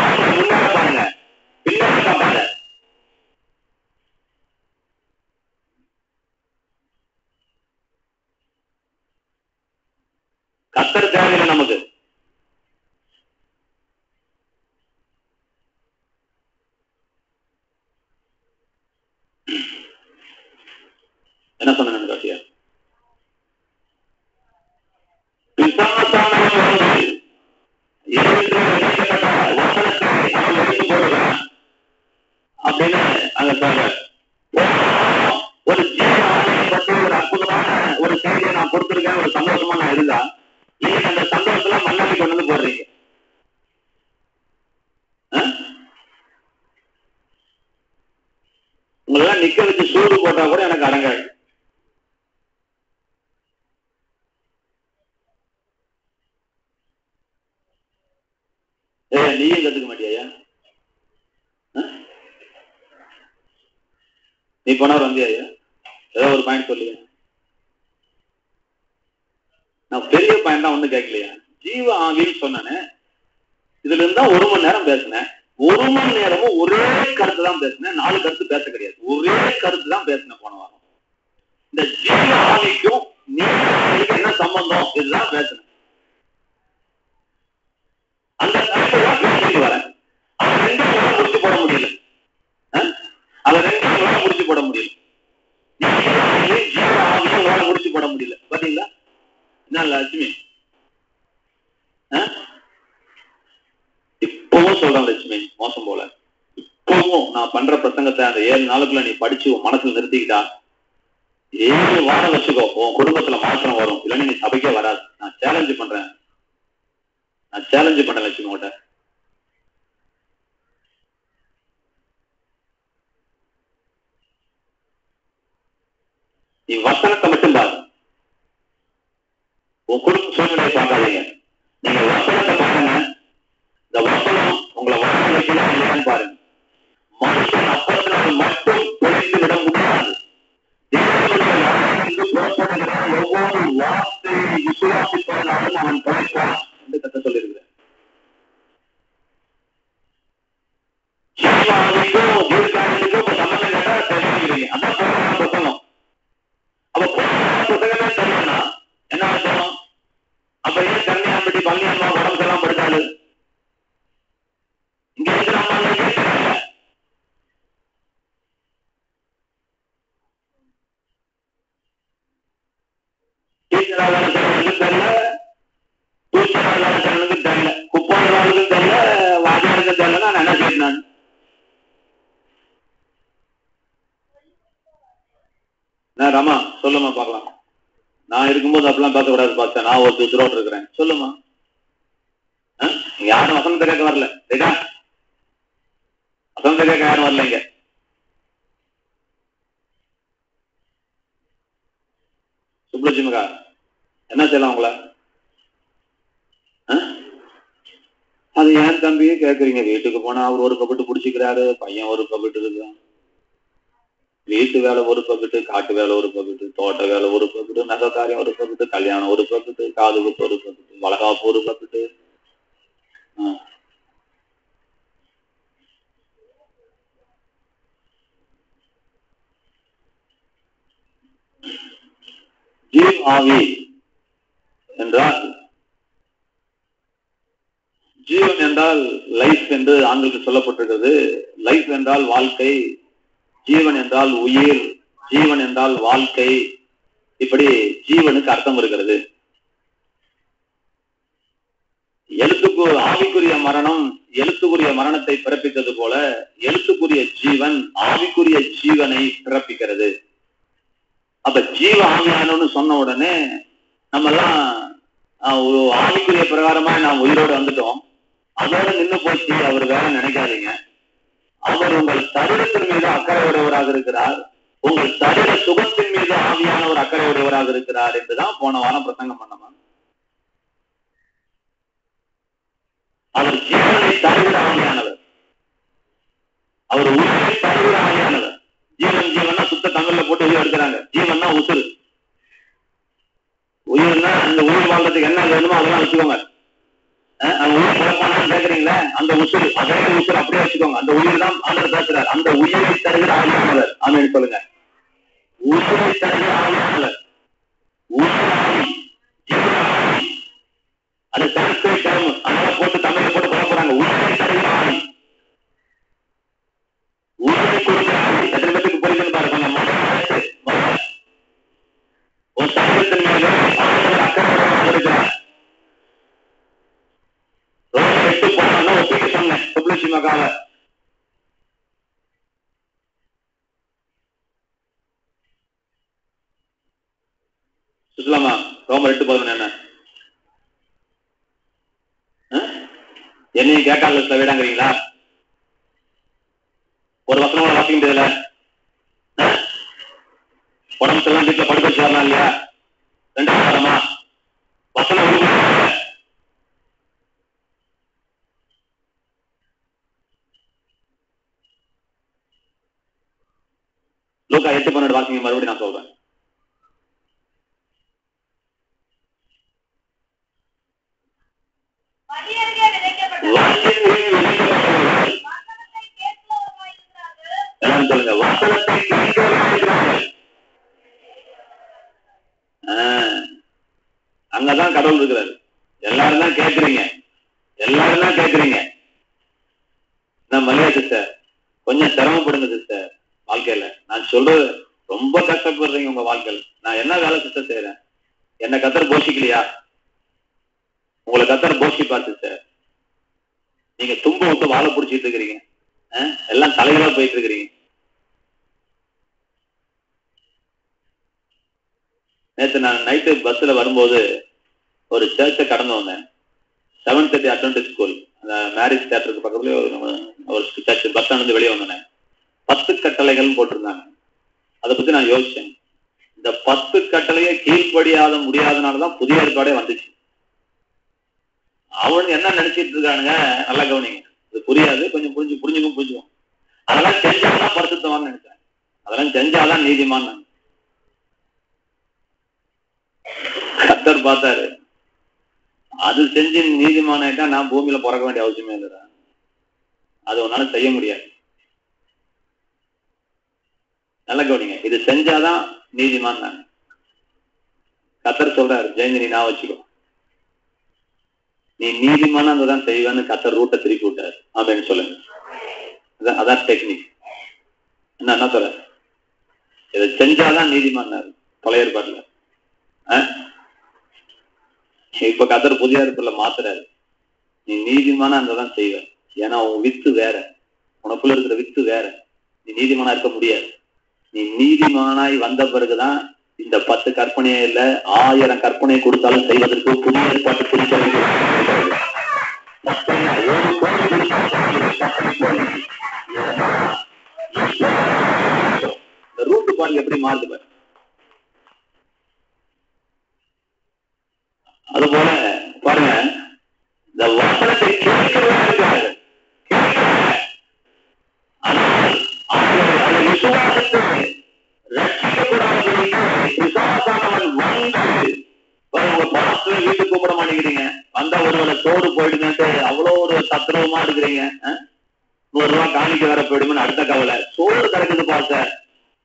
பாருங்க, பின்னாடி பார்ப்பாங்க. கத்தர் தேவையில்லை நமக்கு. என்ன சொன்ன காசியா? அப்படின்னு அங்க சொல்ற ஒரு ஆச்சரியப்பட்டு ஒரு அற்புதமான ஒரு செய்தியை நான் கொடுத்திருக்கேன், ஒரு சந்தோஷமா நான் இருந்தா இன்னைக்கு அந்த சந்தோஷத்துல மண்ணாடி கொண்டு வந்து போடுறீங்க. உங்களெல்லாம் நிக்க வச்சு சூடு போட்டா கூட எனக்கு அடங்காது. நீயும் கத்துக்க மாட்டியா? நீ போனவர் வந்தியா? ஏதோ ஒரு பாயிண்ட் சொல்லியா? நான் பெரிய பாயிண்ட் தான் ஒண்ணு கேட்கலையா? ஜீவ ஆவின்னு சொன்னேன்னு இதுல இருந்தா 1 மணி நேரம் பேசினேன். 1 மணி நேரமும் ஒரே கருத்து தான் பேசினேன். 4 கருத்து பேச கிடையாது. ஒரே கருத்து தான் பேசினேன் போன வாரம். இந்த ஜீவ ஆவிக்கும் நீங்க என்ன சம்பந்தம் இதுதான் பேசினேன். அந்த கருத்தை தான் பேசிட்டு வரேன். அதை 2 முடிச்சு போட முடியல. அதை 2 முடிச்சு போட முடியல. ஜீவ ஆவியும் முடிச்சு போட முடியல. பாத்தீங்களா என்ன லட்சுமி? இப்பவும் சொல்றேன் லட்சுமி, மோசம் போல. இப்பவும் நான் பண்ற பிரசங்கத்தை அந்த 7 நாளுக்குள்ள நீ படிச்சு உன் மனசுல நிறுத்திக்கிட்டா 7 வாரம் வச்சுக்கோ, உன் குடும்பத்துல மாற்றம் வரும். இல்லைன்னு நீ சபைக்கே வராது. நான் சேலஞ்சு பண்றேன் லட்சுமி கிட்ட. நீ வசனத்தை மட்டும் பாரு, உன் குடும்ப சூழ்நிலையை பார்க்காதீங்க. நீங்க வசனத்தை பாருங்க. இந்த வசனம் உங்களை வாழ வைக்கலாம் இல்லையான்னு பாருங்க. மனுஷன் அப்பத்தினால் மட்டும் பிழைத்து விட முடியாது. ஒவ்வொரு வார்த்தையை விசுவாசிப்பதனாலும் அவன் பிழைப்பான் என்று கத்த சொல்லியிருக்கிறேன். ஜீவாவுக்கும் ஜீவகாரனுக்கும் சம்பந்தம் கேட்டா தெரிஞ்சுக்கிறீங்க. அதான் புத்தகம். அப்ப புத்தகமே தெரியலன்னா என்ன அர்த்தம்? அப்ப ஏன் கன்னியாம்பட்டி பழனியம்மா உடம்பு எல்லாம் படுத்தாரு? இங்க இருக்கிற டீச்சராளர்களுக்கும் தெரியல, டூச்சராளர்களுக்கும் தெரியல, குப்பாளர்களுக்கும் தெரியல, வாதியாருக்கும் தெரியல. நான் என்ன செய்யணும்? ராமா சொல்லுமா பார்க்கலாம். நான் இருக்கும்போது அப்படிலாம் பேசக்கூடாது பார்த்தேன். நான் ஒரு துரோடு இருக்கிறேன். சொல்லுமா. யாரும் வசனத்தை கேட்க வரல. சரியா? வசனத்தை கேட்க யாரும் வரல. இங்க சுப்லட்சுமிக்கா என்ன செய்யலாம் உங்களை? அது ஏன் தம்பியே கேட்குறீங்க? வீட்டுக்கு போனா அவர் ஒரு பக்கெட்டு பிடிச்சிக்கிறாரு, பையன் ஒரு பக்கெட்டு இருக்கு, வீட்டு வேலை ஒரு பக்கெட்டு, காட்டு வேலை ஒரு பக்கெட்டு, தோட்ட வேலை ஒரு பக்கெட்டு, நகை காரியம் ஒரு பக்கெட்டு, கல்யாணம் ஒரு பக்கெட்டு, காது குத்து ஒரு பக்கெட்டு, வளகாப்பு ஒரு பக்கெட்டு. ஜீவ் ஆவி என்றால், ஜீவன் என்றால் லைஃப் என்று ஆங்கிலத்தில் சொல்லப்பட்டிருக்கிறது. லைஃப் என்றால் வாழ்க்கை, ஜீவன் என்றால் உயிர், ஜீவன் என்றால் வாழ்க்கை. இப்படி ஜீவனுக்கு அர்த்தம் இருக்கிறது. ஆவிக்குரிய மரணம் எழுத்துக்குரிய மரணத்தை பிறப்பித்தது போல எழுத்துக்குரிய ஜீவன் ஆவிக்குரிய ஜீவனை பிறப்பிக்கிறது. அப்ப ஜீவ ஆவியானு சொன்ன உடனே நம்ம எல்லாம் ஒரு ஆவிக்குரிய பிரகாரமா நாம் உயிரோடு வந்துட்டோம். அதோட நின்று போச்சு அவர் வேற நினைக்காதீங்க. அவர் உங்கள் சரீரத்தின் மீது அக்கறை உடையவராக இருக்கிறார். உங்கள் சரீர சுகத்தின் மீது ஆவியானவர் அக்கறை உடையவராக இருக்கிறார் என்றுதான் போன வாரம் பிரசங்கம் பண்ணமா. அவர் ஜீவனை தருகிற ஆவியானவர், அவர் உயிரை தருகிற ஆவியானவர். ஜீவன் ஜீவன்னா சுத்த தமிழ்ல போட்டு உயிர் எடுக்கிறாங்க. ஜீவன்னா உசுறு. உயிர்னா அந்த உயிர் வாழ்றதுக்கு என்ன வேணுமோ அதெல்லாம் வச்சுக்கோங்க. அந்த உயிர் பிறப்பானான்னு கேட்கறீங்களா? அந்த உசுறு, அதே உசுறு அப்படியே வச்சுக்கோங்க. அந்த உயிர் தான் ஆண்டவர் பேசுறார். அந்த உயிரை தருகிற ஆவியானவர். ஆமென் சொல்லுங்க. உயிரை தருகிற ஆவியானவர், உயிராவி, ஜீவனாவி. அது சான்ஸ்கிரிட் டேர்ம், அதனால போட்டு தமிழ்ல போட்டு குழப்பறாங்க. உயிரை தருகிற ஆவி, உயிரை கொடுக்கிற ஆவி. எத்தனை பேருக்கு புரியுதுன்னு பாருங்க. ஒரு சமூகத்தின் மீது ஆண்டவர் அக்கறை இருக்கிறார். எட்டு போனா ஒப்பிட்டு சொன்னேன் சுப்லட்சுமி மகாவ. சொல்லலாமா? ரோமர் 8:11 என்ன? என்னையும் கேட்டால விடாங்கிறீங்களா? ஒரு வசனம் வாசிக்க முடியல. உடம்புக்கெல்லாம் வீட்டுல படுக்க வச்சு வரலாம் இல்லையா? 2வது வாரமா வசனம் லூக்கா 8:12 வாசிங்க. மறுபடியும் நான் சொல்றேன். எல்லாரும் சொல்லுங்க, வசனத்தை அங்கதான் கடவுள் இருக்கிறாரு. எல்லாரும் தான் கேட்கறீங்க, எல்லாரும் தான் கேட்கறீங்க. நான் மல்லிகா சிஸ்டர் கொஞ்சம் சிரமப்படுங்க சிஸ்டர் வாழ்க்கையில. நான் சொல்றது ரொம்ப கஷ்டப்படுறீங்க உங்க வாழ்க்கையில. நான் என்ன வேலை சிஸ்டர் செய்யறேன்? என்ன கத்தர் போஷிக்கலையா? உங்களை கத்தர் போஷிப்பா சிஸ்டர். நீங்க தும்ப விட்டு வாழை பிடிச்சிட்டு இருக்கிறீங்க, எல்லாம் தலைகளா போயிட்டு இருக்கிறீங்க. நேற்று நான் நைட்டு பஸ்ல வரும்போது ஒரு சர்ச்சை கடந்து வந்தேன். 7th அட்வென்டிஸ்ட் ஸ்கூல், அந்த மேரேஜ் தியேட்டருக்கு பக்கத்துல ஒரு சர்ச். பஸ் ஸ்டாண்ட் வந்து வெளியே வந்தேன். 10 கட்டளைகள் போட்டிருந்தாங்க. அதை பத்தி நான் யோசிச்சேன். இந்த 10 கட்டளையை கீழ்படியாத முடியாதனாலதான் புதிய ஏற்பாடே வந்துச்சு. அவனுங்க என்ன நினைச்சிட்டு இருக்கானுங்க, நல்லா கவனிங்க. இது புரியாது, கொஞ்சம் புரிஞ்சுக்கும். அதெல்லாம் செஞ்சாதான் பரிசுத்தவான்னு நினைச்சேன். அதெல்லாம் செஞ்சாதான் நீதிமான். கர்த்தர் பார்த்தாரு, அது செஞ்சு நீதிமானாயிட்டா நான் பூமியில பிறக்க வேண்டிய அவசியமே இல்லைடா. அது உன்னால செய்ய முடியாது. நல்ல கவனிங்க, இது செஞ்சாதான் நீதிமான் நான். கர்த்தர் சொல்றாரு, ஜெயந்தி நான் வச்சுக்கோ, நீ நீதிமான அங்கதான் செய்வேன்னு கர்த்தர் ரூட்டை திருப்பி விட்டாரு அப்படின்னு சொல்லுங்க. அதான் டெக்னிக். என்ன சொல்ற, இதை செஞ்சாதான் நீதிமான் பழைய ஏற்பாட்டுல. இப்ப கர்த்தர் புதிய ஏற்பாட்டுல மாத்துறாரு, நீ நீதிமான அங்கதான் செய்வ. ஏன்னா உன் வித்து வேற, உனக்குள்ள இருக்கிற வித்து வேற. நீ நீதிமானா இருக்க முடியாது. நீ நீதிமானாய் வந்த பிறகுதான் இந்த 10 கற்பனையே இல்ல 1000 கற்பனை கொடுத்தாலும் செய்வதற்கு புதிய ஏற்பாட்டு குறிப்பிட்ட ரூட்டு பாருங்க எப்படி மாறுது. அதுபோல பாருங்க, இந்த வசனத்தை கேட்கிறவர்கள் வீட்டு கூப்பிட மாட்டேங்கிறீங்க, வந்தா ஒருவேளை சோறு போயிடுங்கன்ட்டு அவ்வளவு ஒரு தத்ரவமா இருக்கிறீங்க. 100 ரூபாய் காணிக்க வேற போயிடுமே அடுத்த கவலை. சோறு கிடைக்குது பார்த்த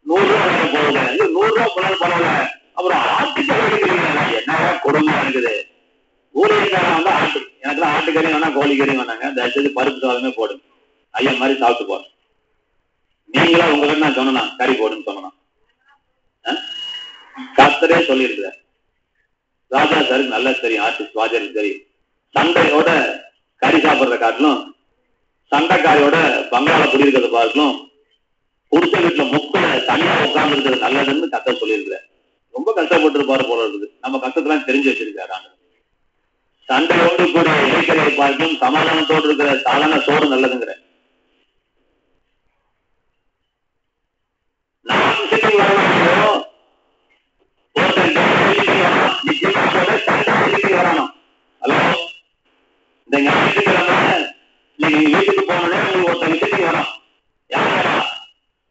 100 ரூபாய் வேற போகல, 100 ரூபாய் போனாலும் பரவாயில்ல. அப்புறம் ஆட்டுக்கறி எடுக்கிறீங்க, என்னவா கொடுமையா இருக்குது. ஊழியக்காரன் வந்து ஆட்டு, எனக்குலாம் ஆட்டுக்கறி வேணா கோழிக்கறி வேணாங்க, தயவுசெய்து பருப்பு சாதமே போடுங்க, ஐயா மாதிரி சாப்பிட்டு போறேன். நீங்களா உங்ககிட்ட நான் சொன்னா கறி போடுன்னு சொன்னா கர்த்தரே சொல்லியிருக்கிற. ராஜா சாருக்கு நல்லா தெரியும், ஆர்டிஸ்ட் வாஜருக்கு தெரியும், சண்டையோட கறி சாப்பிட்றத காட்டிலும் சண்டைக்காரியோட பங்காள குடியிருக்கிறத பார்க்கலும் புடிச்ச வீட்டுல முக்கில தனியா உட்கார்ந்து இருக்கிறது நல்லதுன்னு கர்த்தர் சொல்லியிருக்கிற. ரொம்ப கஷ்டப்பட்டு இருப்பாரு போல இருக்குது. நம்ம கஷ்டத்தெல்லாம் தெரிஞ்சு வச்சிருக்காரு. சண்டையோடு கூட இறைக்கரையை பார்க்கும் சமாதானத்தோடு இருக்கிற சாதாரண சோறு நல்லதுங்கிற. வரணும். ஹலோ, இந்த ஞாயிற்றுக்கிழமை நீங்க வீட்டுக்கு போனோடனே உங்களுக்கு ஒருத்தர் விசிட்டிங் வரும். யாரா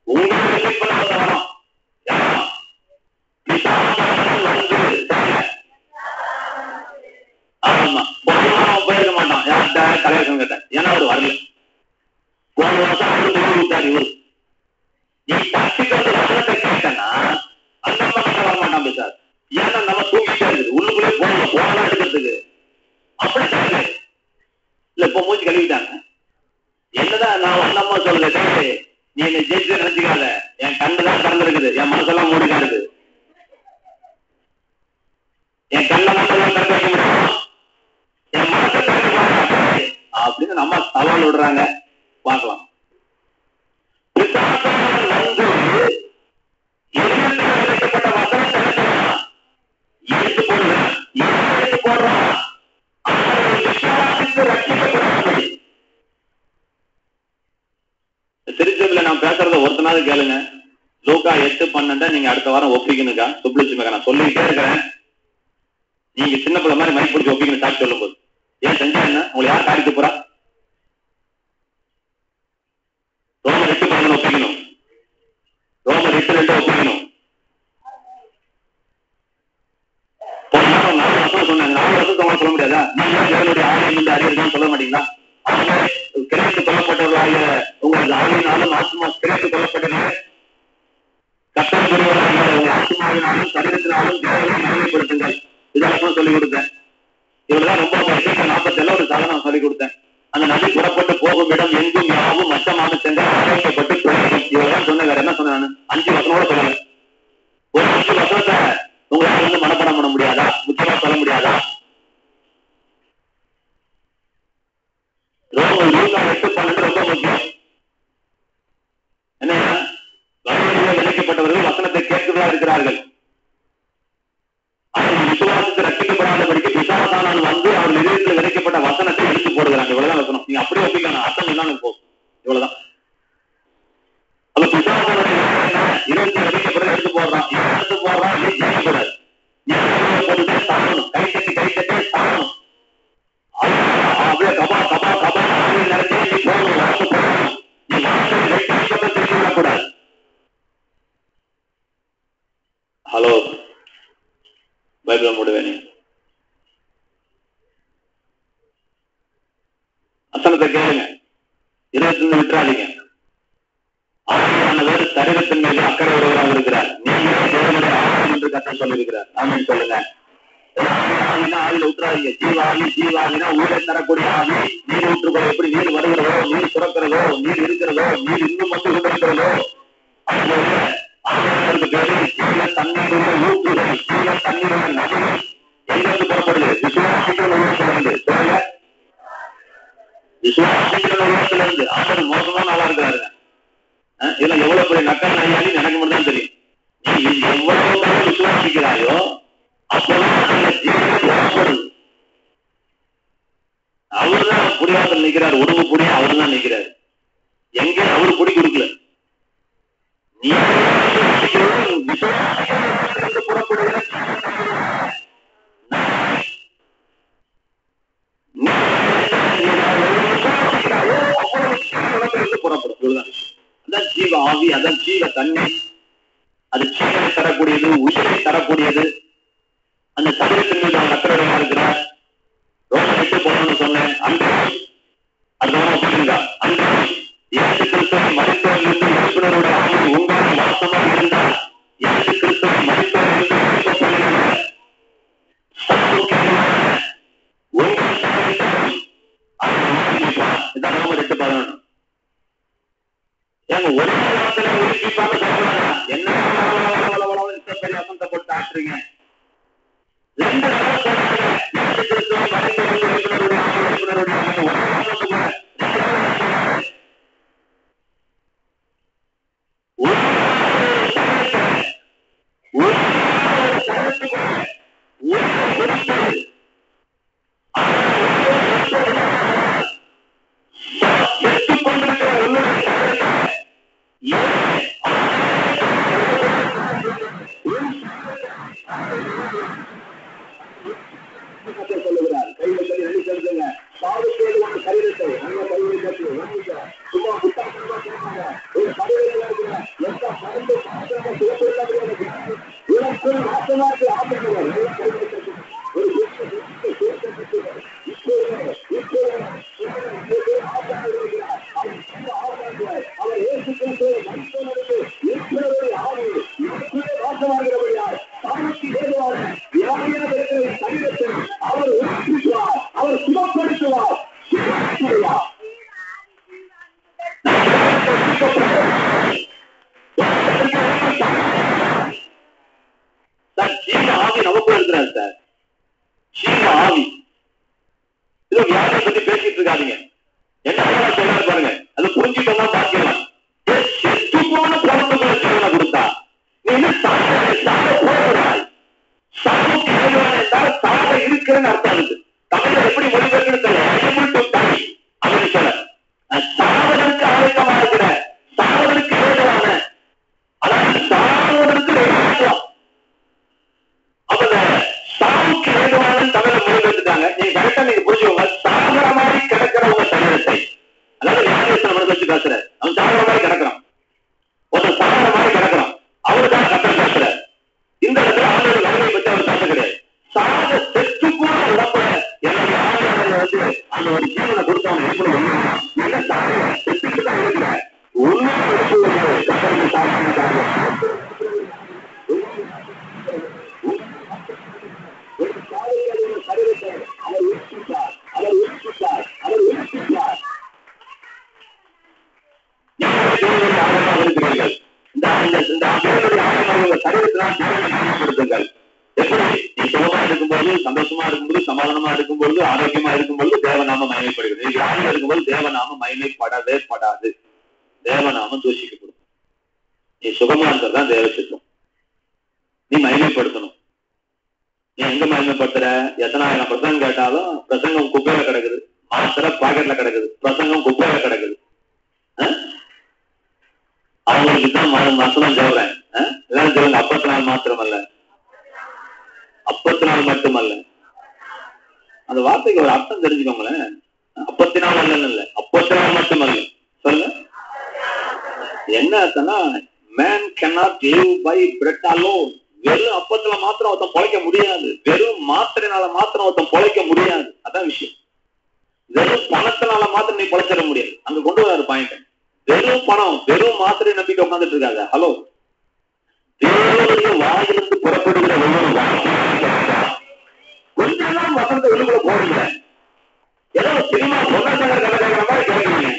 உங்களுக்கு விசிட் பண்ண ஒருத்தர் வரும். யாரா ஆமா, போயிருக்க மாட்டான். யார்கிட்ட கலையரசன் கேட்டேன், ஏன்னா அவர் வரல. போன வருஷம் அவரு விட்டார். இவரு நீ பசிக்கிறது வசனத்தை கேட்டனா அந்த பக்கத்துல வரமாட்டான் பேசார். ஏன்னா நம்ம தூங்கிட்டே இருக்குது, உள்ளுக்குள்ளே போனதான் எடுக்கிறதுக்கு. அப்படி இல்ல, இப்ப மூச்சு கழுவிட்டாங்க. என்னதான் நான் வந்தம்மா சொல்றது, நீ என்னை ஜெயிச்சு நினைச்சுக்காத, என் கண்ணுதான் திறந்திருக்குது, என் மனசெல்லாம் மூடிதான் இருக்குது. என் கண்ணை மட்டும் திறக்க வைக்க முடியும், என் மனசை அப்படின்னு நம்ம சவால் விடுறாங்க. பார்க்கலாம். நான் பேசுறத ஒருத்தனாவது கேளுங்க. லூக்கா 8:12 நீங்க அடுத்த வாரம் ஒப்பிக்கணுக்கா. சுப்லட்சுமிக்கா நான் சொல்லிக்கிட்டே இருக்கிறேன். நீங்க சின்ன பிள்ளை மாதிரி மைக் பிடிச்சி ஒப்பிக்கணும் சாட்சி சொல்லும் போது. ஏன் செஞ்சா என்ன? உங்களை யார் காரிக்கு போறா? ரோமர் 8:11 ஒப்பிக்கணும். ரோமர் 8:2 ஒப்பிக்கணும். 4 வருஷம் சொன்னாங்க. 4 வருஷம் சொல்ல முடியாதா? நீங்க தேவனுடைய ஆலயம் என்று அறியதான் சொல்ல மாட்டீங்களா? அவங்க கிழக்கு கொல்லப்பட்டவர்களாக உங்களது ஆலயினாலும் ஆத்மா கிழக்கு கொல்லப்பட்டவர்கள் கட்டண பெறுவதாக உங்கள் ஆத்மாவினாலும் சரீரத்தினாலும் தேவனை மகிமைப்படுத்துங்கள். இதெல்லாம் சொல்லிக் கொடுத்தேன். இவர்தான் ரொம்ப 47 ஒரு சாதனம் சொல்லிக் கொடுத்தேன். அந்த நதி புறப்பட்டு போகும் இடம் எங்கும் யாவும் மச்சமாக சென்று அழைக்கப்பட்டு போகும். இவர்தான் சொன்ன. வேற என்ன சொன்ன? 5 வசனோட சொல்லல. ஒரு 5 வசனத்தை உங்களால் வந்து மனப்பாடம் பண்ண முடியாதா? முக்கியமா சொல்ல முடியாதா? லூக்கா 8:12 ரொம்ப முக்கியம். என்ன? வசனத்தில் விளைக்கப்பட்டவர்கள் வசனத்தை கேட்கிறதா இருக்கிறார்கள். அவர்கள் விசுவாசத்தை ரட்சிக்கப்படாதபடிக்கு பிசாசானவன் வந்து அவர்கள் இதயத்தில் விளைக்கப்பட்ட வசனத்தை எடுத்து போடுகிறாங்க. இவ்வளவுதான் வசனம். நீங்க அப்படியே ஒப்பிக்கணும். அர்த்தம் இல்லாம போகும். இவ்வளவுதான். அப்ப பிசாசானுடைய இதயத்தில் விளைக்கப்பட எடுத்து போடுறான். எடுத்து போடுறான். நீ ஜெயிக்கூடாது. நீ போட்டுட்டே சாகணும். கை கட்டே சாகணும். அப்படியே கபா கபா கபா நடத்தி நீ போகணும். வளர்ந்து போகணும். நீ வளர்ந்து திரும்பி விடக்கூடாது. ஹலோ, பைபிள் மூடுவேனே. வசனத்தை கேளுங்க. 21 விட்டுறாதீங்க. ஆவியானவர் சரீரத்தின் மீது அக்கறை உடையவராக இருக்கிறார். நீங்களே தேவனுடைய ஆலயம் என்று கர்த்தர் சொல்லியிருக்கிறார். ஆமென் சொல்லுங்க. ஆவியில ஊற்றாதீங்க. ஜீவாவினா ஊரை தரக்கூடிய ஆவி. நீர் ஊற்றுகிறோம். எப்படி நீர் வருகிறதோ, நீர் சுரக்கிறதோ, நீர் இருக்கிறதோ, நீர் இன்னும் வந்து கொண்டிருக்கிறதோ, ஆவியானவருக்கு பேரு ஜீவ தண்ணீருடைய ஊற்றுகள், ஜீவ தண்ணீருடைய நதிகள் எங்கிருந்து புறப்படுது? விசுவாசிக்கிற உலகத்திலிருந்து. சொல்லுங்க, விசுவாசிக்கிற உலகத்திலிருந்து. ஆண்டவர் மோசமா நல்லா இருக்கிறாருங்க. இதெல்லாம் எவ்வளவு பெரிய நக்கல் நாயாலும் எனக்கு மட்டும் தான் தெரியும். நீ எவ்வளவு விசுவாசிக்கிறாயோ அவருதான் புடிவாசல் நிற்கிறார். உடம்பு புடிய அவரு தான் நிற்கிறார். எங்க அவரு புடி கொடுக்கல. நீ புறப்படும். அதான் ஜீவ ஆவி, அதான் ஜீவ தண்ணி. அது ஜீவனை தரக்கூடியது, உயிரை தரக்கூடியது. அந்த சரீரத்தின் மீது அவன் அக்கறையா இருக்கிறார். ரோமர் 8:11 சொன்னேன். அன்று அன்று இயேசு கிறிஸ்துவை மரித்தோரிலிருந்து எழுப்பினருடைய ஆவி உங்களுடைய வாசமாக இருந்தால் இயேசு கிறிஸ்துவை மரித்தோரிலிருந்து எழுப்பப்படுகின்ற உங்கள் சரீரத்தையும் இதான் ரோமர் 8:11. ஏங்க ஒரே வார்த்தையில உறுதிப்பாக சொல்றாங்க. என்ன பெரிய வசந்த போட்டு ஆற்றுறீங்க. 2 சொல்லுகிறார். கையில் சொல்லி ரெடி செலுத்துங்க. பாவத்தோடு ஒரு சரீரத்தை நல்ல கையை கட்டி ஒரு அவர் சுகப்படுத்துவார். ஆவி நமக்குள்ள இருக்கிறார் சார். ஜீவ ஆவி. இதோ வியாதியை பத்தி பேசிட்டு இருக்காதீங்க. என்ன சொல்றாரு பாருங்க. அது புரிஞ்சுட்டோம்னா பாக்கலாம். செத்து போன குழந்தைகளை ஜீவனை கொடுத்தா நீ என்ன சாக போகிறாய். சாவுக்கு என்றால் சாக இருக்கிறேன்னு அர்த்தம் இருக்கு. தமிழ் எப்படி மொழிபெயர்க்கிறது தெரியல. அப்படின்னு சொல்ல சாவதற்கு ஆயத்தமா இருக்கிற, சாவதற்கு அந்த ஒரு ஜீவனை கொடுத்தவன் எப்படி என்ன சாதனை செத்துட்டு தான் இருக்கிற உண்மையை எடுத்து கட்டளை சாதனை காரியம் சந்தோஷமா இருக்கும்போது சமாதானமா இருக்கும்போது ஆரோக்கியமா இருக்கும்போது தேவநாமம் மகிமைப்படுகிறது. யாரும் இருக்கும்போது தேவநாமம் மகிமைப்படவே படாது. தேவநாமம் தூஷிக்கப்படும். நீ சுகமா இருக்கிறதான் தேவ சித்தம். நீ மகிமைப்படுத்தணும். நீ எங்க மகிமைப்படுத்துற? எத்தனாயிரம் பிரசங்கம் கேட்டாலும் பிரசங்கம் குப்பையில கிடக்குது, மாத்திரை பாக்கெட்ல கிடக்குது, பிரசங்கம் குப்பையில கிடக்குது. அவங்களுக்கு தான் மாசம் சொல்றேன். எல்லாரும் சொல்லுங்க, 54 மாத்திரமல்ல, 54 மட்டுமல்ல. அந்த வார்த்தைக்கு ஒரு அர்த்தம் தெரிஞ்சுக்கோங்களேன். 54 அல்ல, 54 மட்டுமல்ல. சொல்லுங்க என்ன அர்த்தம்னா, man cannot live by bread alone. வெறும் அப்பத்துல மாத்திரம் ஒருத்தன் பொழைக்க முடியாது. வெறும் மாத்திரைனால மாத்திரம் ஒருத்தன் பொழைக்க முடியாது. அதான் விஷயம். வெறும் பணத்தினால மாத்திரம் நீ பொழைச்சிட முடியாது. அங்க கொண்டு வராரு பாயிண்ட். வெறும் பணம், வெறும் மாத்திரை நம்பிட்டு உட்காந்துட்டு இருக்காங்க. ஹலோ, தேவனுடைய வாயிலிருந்து புறப்படுகிற கொஞ்சம் நாள் வசந்த வெளிக்குள்ள போறீங்க. ஏதோ சினிமா பொருளாதார கலைஞர் மாதிரி கேட்குறீங்க.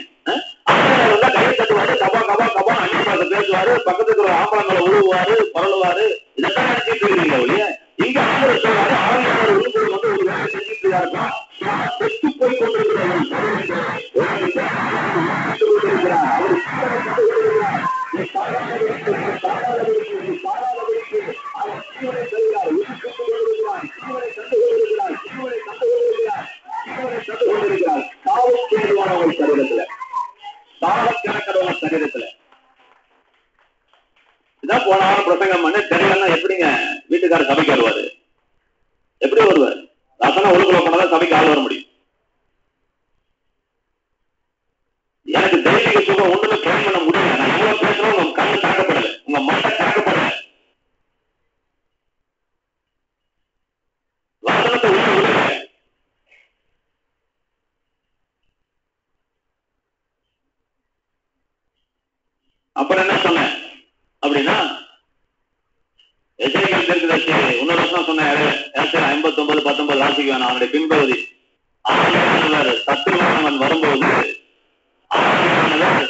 கையை தட்டுவாரு, கபா கபா கபா அண்ணி பேசுவாரு, பக்கத்துக்கு ஒரு ஆம்பளங்களை உழுவாரு, பரளுவாரு. இதைத்தான் நினைச்சிட்டு இருக்கீங்க ஒழிய இங்க ஆம்பளை சொல்றாரு, ஆளுநர் உழுவுறது வந்து ஒரு வேலை செஞ்சுட்டு இருக்காருன்னா செத்து போய் கொண்டிருக்கிறார். சரீரத்துல இதான் போன வாரம் பிரசங்கம் பண்ண தெரியலன்னா எப்படிங்க வீட்டுக்காரர் சபைக்கு வருவாரு? எப்படி வருவார்? ரசனை ஒழுங்குல போனதான் சபைக்கு ஆள் வர முடியும். எனக்கு தெய்வீக சுகம் ஒண்ணுமே பிளான் பண்ண முடியல. நான் எவ்வளவு பேசுறோம், உங்க கண்ணு தாக்கப்படல, உங்க மண்டை தாக்கப்படல. வசனத்தை உள்ள விடுங்க. அப்புறம் என்ன சொன்னேன் அப்படின்னா, எசேக்கியேல் தீர்க்கதரிசி இன்னொரு வருஷம் சொன்ன 59:19 வாசிக்க வேணாம். அவனுடைய பின்பகுதி, ஆவியானவர் சத்துருவானவன் வரும்போது ஆவியானவர்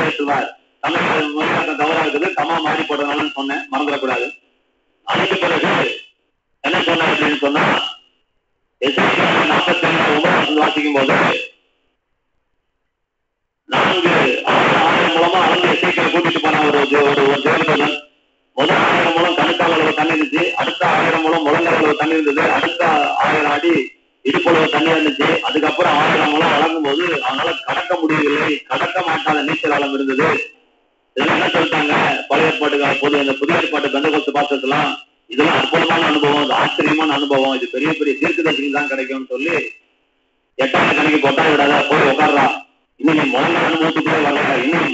ஏற்றுவார். தமிழ் மொழியாக்கம் தவறா இருக்குது, கமா மாறி போடுறதுனால சொன்னேன், மறந்துடக்கூடாது. அதுக்கு பிறகு என்ன சொன்ன அப்படின்னு சொன்னா, எசேக்கியேல் 47:9 வாசிக்கும் போது 4,000 மூலமா அவங்க எசேக்கியேல் கூட்டிட்டு போன ஒரு தேவதூதன். முதல் 1000 மூலம் கணுக்கால் அளவு தண்ணி இருந்துச்சு, அடுத்த 1000 மூலம் முழங்கால் அளவு தண்ணி இருந்தது, அடுத்த 1000 அடி இடுப்பளவு தண்ணி இருந்துச்சு, அதுக்கப்புறம் 1000 மூலம் வளர்க்கும் போது அவனால கடக்க முடியவில்லை, கடக்க மாட்டாத நீச்சல் ஆழம் இருந்தது. இதெல்லாம் என்ன சொல்லிட்டாங்க? பழைய ஏற்பாட்டுக்கான போது இந்த புதிய ஏற்பாட்டு பெந்தகோஸ்து பாசத்தெல்லாம் இதெல்லாம் அற்புதமான அனுபவம், இது ஆச்சரியமான அனுபவம், இது பெரிய பெரிய தீர்க்கதரிசிக்கு தான் கிடைக்கும்னு சொல்லி 8ஆம் கணக்கு போட்டா விடாத, போய் உட்கார்றா, இன்னும் நீ முழங்கால் அனுபவத்துக்குள்ளே வரல, இன்னும்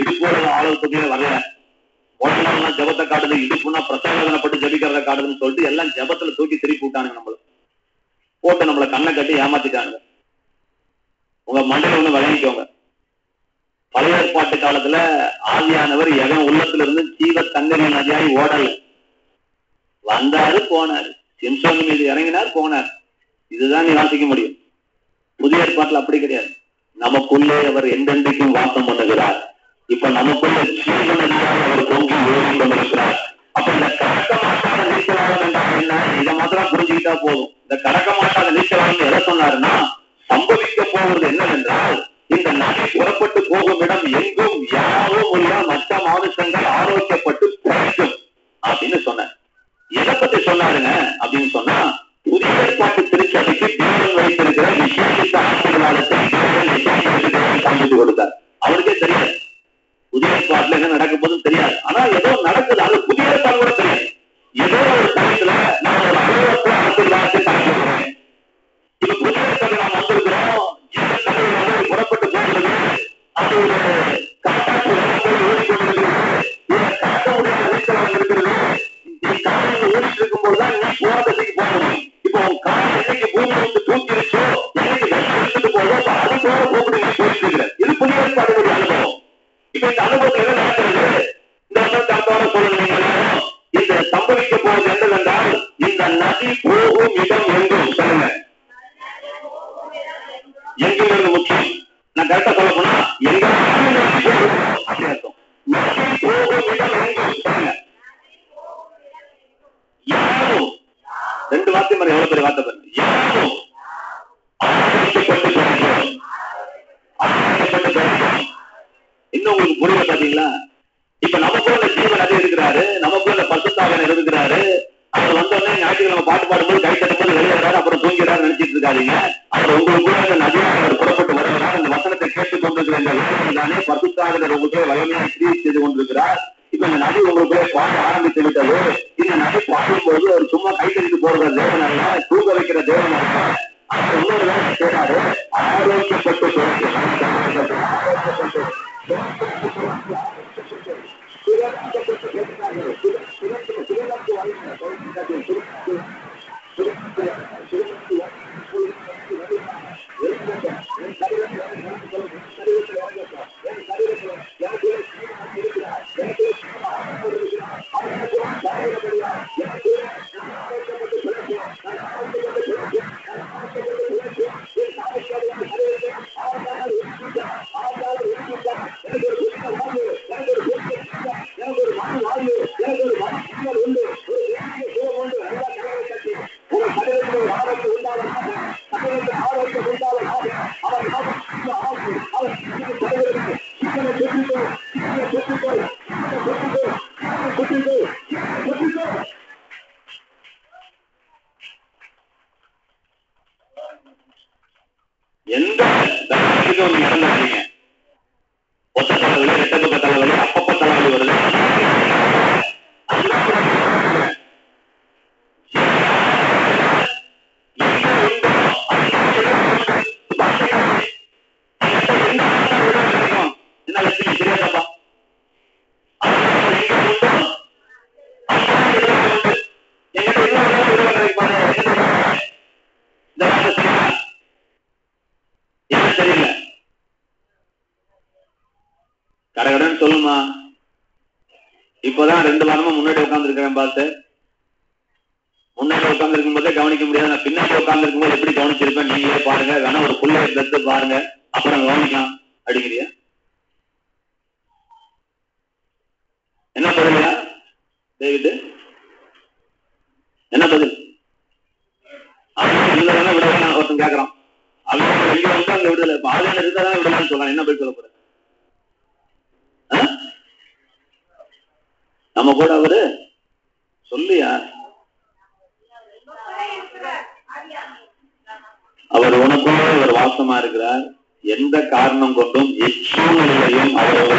இடுப்போட ஆழத்துக்குள்ளே வரல. முழங்கால்னா ஜபத்தை காட்டுது, இடுப்புனா பிரசங்கப்பட்டு ஜபிக்கிறத காட்டுதுன்னு சொல்லிட்டு எல்லாம் ஜபத்துல தூக்கி திருப்பி விட்டானுங்க. நம்மள போட்டு நம்மளை கண்ணை கட்டி ஏமாத்திட்டானுங்க. உங்க மண்டையில ஒண்ணு வழங்கிக்கோங்க. பழைய ஏற்பாட்டு காலத்துல ஆவியானவர் எவன் உள்ளத்துல இருந்து ஜீவ தண்ணீர் நதியாய் ஓடல, வந்தாரு போனாரு, சிம்சோன் மீது இறங்கினார் போனார். இதுதான் நீ வாசிக்க முடியும். புதிய ஏற்பாட்டுல அப்படி கிடையாது. நமக்குள்ளே அவர் எந்தெந்தைக்கும் வாசம் பண்ணுகிறார். இப்ப நமக்குள்ள ஜீவ நதியாக அவர் பொங்கி ஓடி கொண்டிருக்கிறார். அப்ப இந்த கடக்க மாட்டாத நீச்சலாளம் என்றால் என்ன? இதை மாத்திரம் புரிஞ்சுக்கிட்டா போதும். இந்த கடக்க மாட்டாத நீச்சலாளம் எதை சொன்னாருன்னா, சம்பவிக்க போவது என்னவென்றால், இந்த நதி புறப்பட்டு போகும் இடம் எங்கும் யாரோ உள்ள மற்ற மானுஷங்கள் ஆரோக்கியப்பட்டு பிழைக்கும் அப்படின்னு சொன்னார். எதை பத்தி சொன்னாருங்க அப்படின்னு சொன்னா, புதிய ஏற்பாட்டு திருச்சபைக்கு தேவன் வைத்திருக்கிற விசேஷித்த ஆசீர்வாதத்தை காண்பித்து கொடுத்தார். அவருக்கே தெரியாது புதிய ஏற்பாட்டுல என்ன நடக்க போதும் தெரியாது. ஆனா ஏதோ நடக்குது, அது புதிய ஏற்பாடு கூட தெரியாது. ஏதோ ஒரு டைத்துல நான் ஒரு அலுவலகத்துல ஆசீர்வாதத்தை காண்பிக்கிறேன். இப்ப புதிய ஏற்பாடு நாம் வந்திருக்கிறோம், புறப்பட்டு போகிறது, அது ஒரு காட்டாற்று ஓடிக்கொண்டிருக்கிறது, காட்ட முடியாத வீட்டில் வந்திருக்கிறது. நீ காலையில் ஓடிட்டு இருக்கும் போதுதான் நீ போராட்டத்துக்கு போக முடியும். இப்ப இந்த அனுபவம் என்ன நடக்கிறது? இந்த வசனத்தோட சொல்லுங்க. இந்த சம்பவிக்க போவது என்னவென்றால் இந்த நதி போகும் இடம் எங்கும் சொல்லுங்க. எங்கும் முக்கியம். நான் கரெக்டா சொல்ல போனா எங்க அப்படி அர்த்தம். நதி போகும் இடம் எங்கும் சொல்லுங்க. யாரும் ரெண்டு வார்த்தை மாதிரி எவ்வளவு பெரிய வார்த்தை பாருங்க. யாரும் இன்னும் உங்களுக்கு புரியல பாத்தீங்களா? இப்ப நமக்குள்ள ஜீவன் அது இருக்கிறாரு, நமக்குள்ள பசுத்தாவன் இருக்கிறாரு. அவர் வந்தோடனே ஞாயிற்றுக்கிழமை பாட்டு பாடும்போது கை தட்டும்போது வெளியேறாரு, அப்புறம் தூங்கிறாரு நினைச்சிட்டு இருக்காதீங்க. அவர் உங்களுக்கு நதியாக அவர் புறப்பட்டு வருகிறார். இந்த வசனத்தை கேட்டுக் கொண்டிருக்கிற இந்த வேலையை தானே பசுத்தாவினர் உங்களுக்கே வலிமையாக கிரியேட் செய்து கொண்டிருக்கிறார். இப்ப இந்த நதி உங்களுக்குள்ளே பாட ஆரம்பித்து விட்டது. இந்த நதி பாடும் போது ஒரு சும்மா கை தட்டிட்டு போகிற தேவன் அல்ல, தூங்க வைக்கிற தேவன் அல்ல. அவர் இன்னொரு வேலை கேட்டாரு, ஆரோக்கியப்பட்டு எந்த தலைவலிக்கு நடந்துருக்கீங்க? ஒத்த தலைவலி, ரெட்டப்பக்க தலைவலி, அப்பப்ப தலைவலி வருது. என்ன லட்சுமி தெரியாதப்பா? தெரியல கடகடன்னு சொல்லுமா. இப்பதான் 2 வாரமா முன்னாடி உட்கார்ந்து இருக்கிறேன். பார்த்து முன்னாடி உட்கார்ந்து இருக்கும் போதே கவனிக்க முடியாது. நான் பின்னாடி உட்கார்ந்து இருக்கும் போது எப்படி கவனிச்சிருப்பேன் நீங்களே பாருங்க. வேணா ஒரு புள்ளைய எடுத்து பாருங்க, அப்புறம் கவனிக்கலாம் அப்படிங்கிறியா? என்ன பதிலையா டேவிட்? என்ன பதில்? இல்லைன்னா விடலாம் ஒருத்தன் கேட்கறான். அவங்க எங்க வந்து அங்க விடுதலை பாதையில இருந்தாதான் விடலாம்னு சொல்றான். என்ன பதில் சொல்ல போற? நம்ம கூட அவரு சொல்லியா? அவர் உனக்குள்ள ஒரு வாசமா இருக்கிறார். எந்த காரணம் கொண்டும் எச்சூழ்நிலையும் அவர்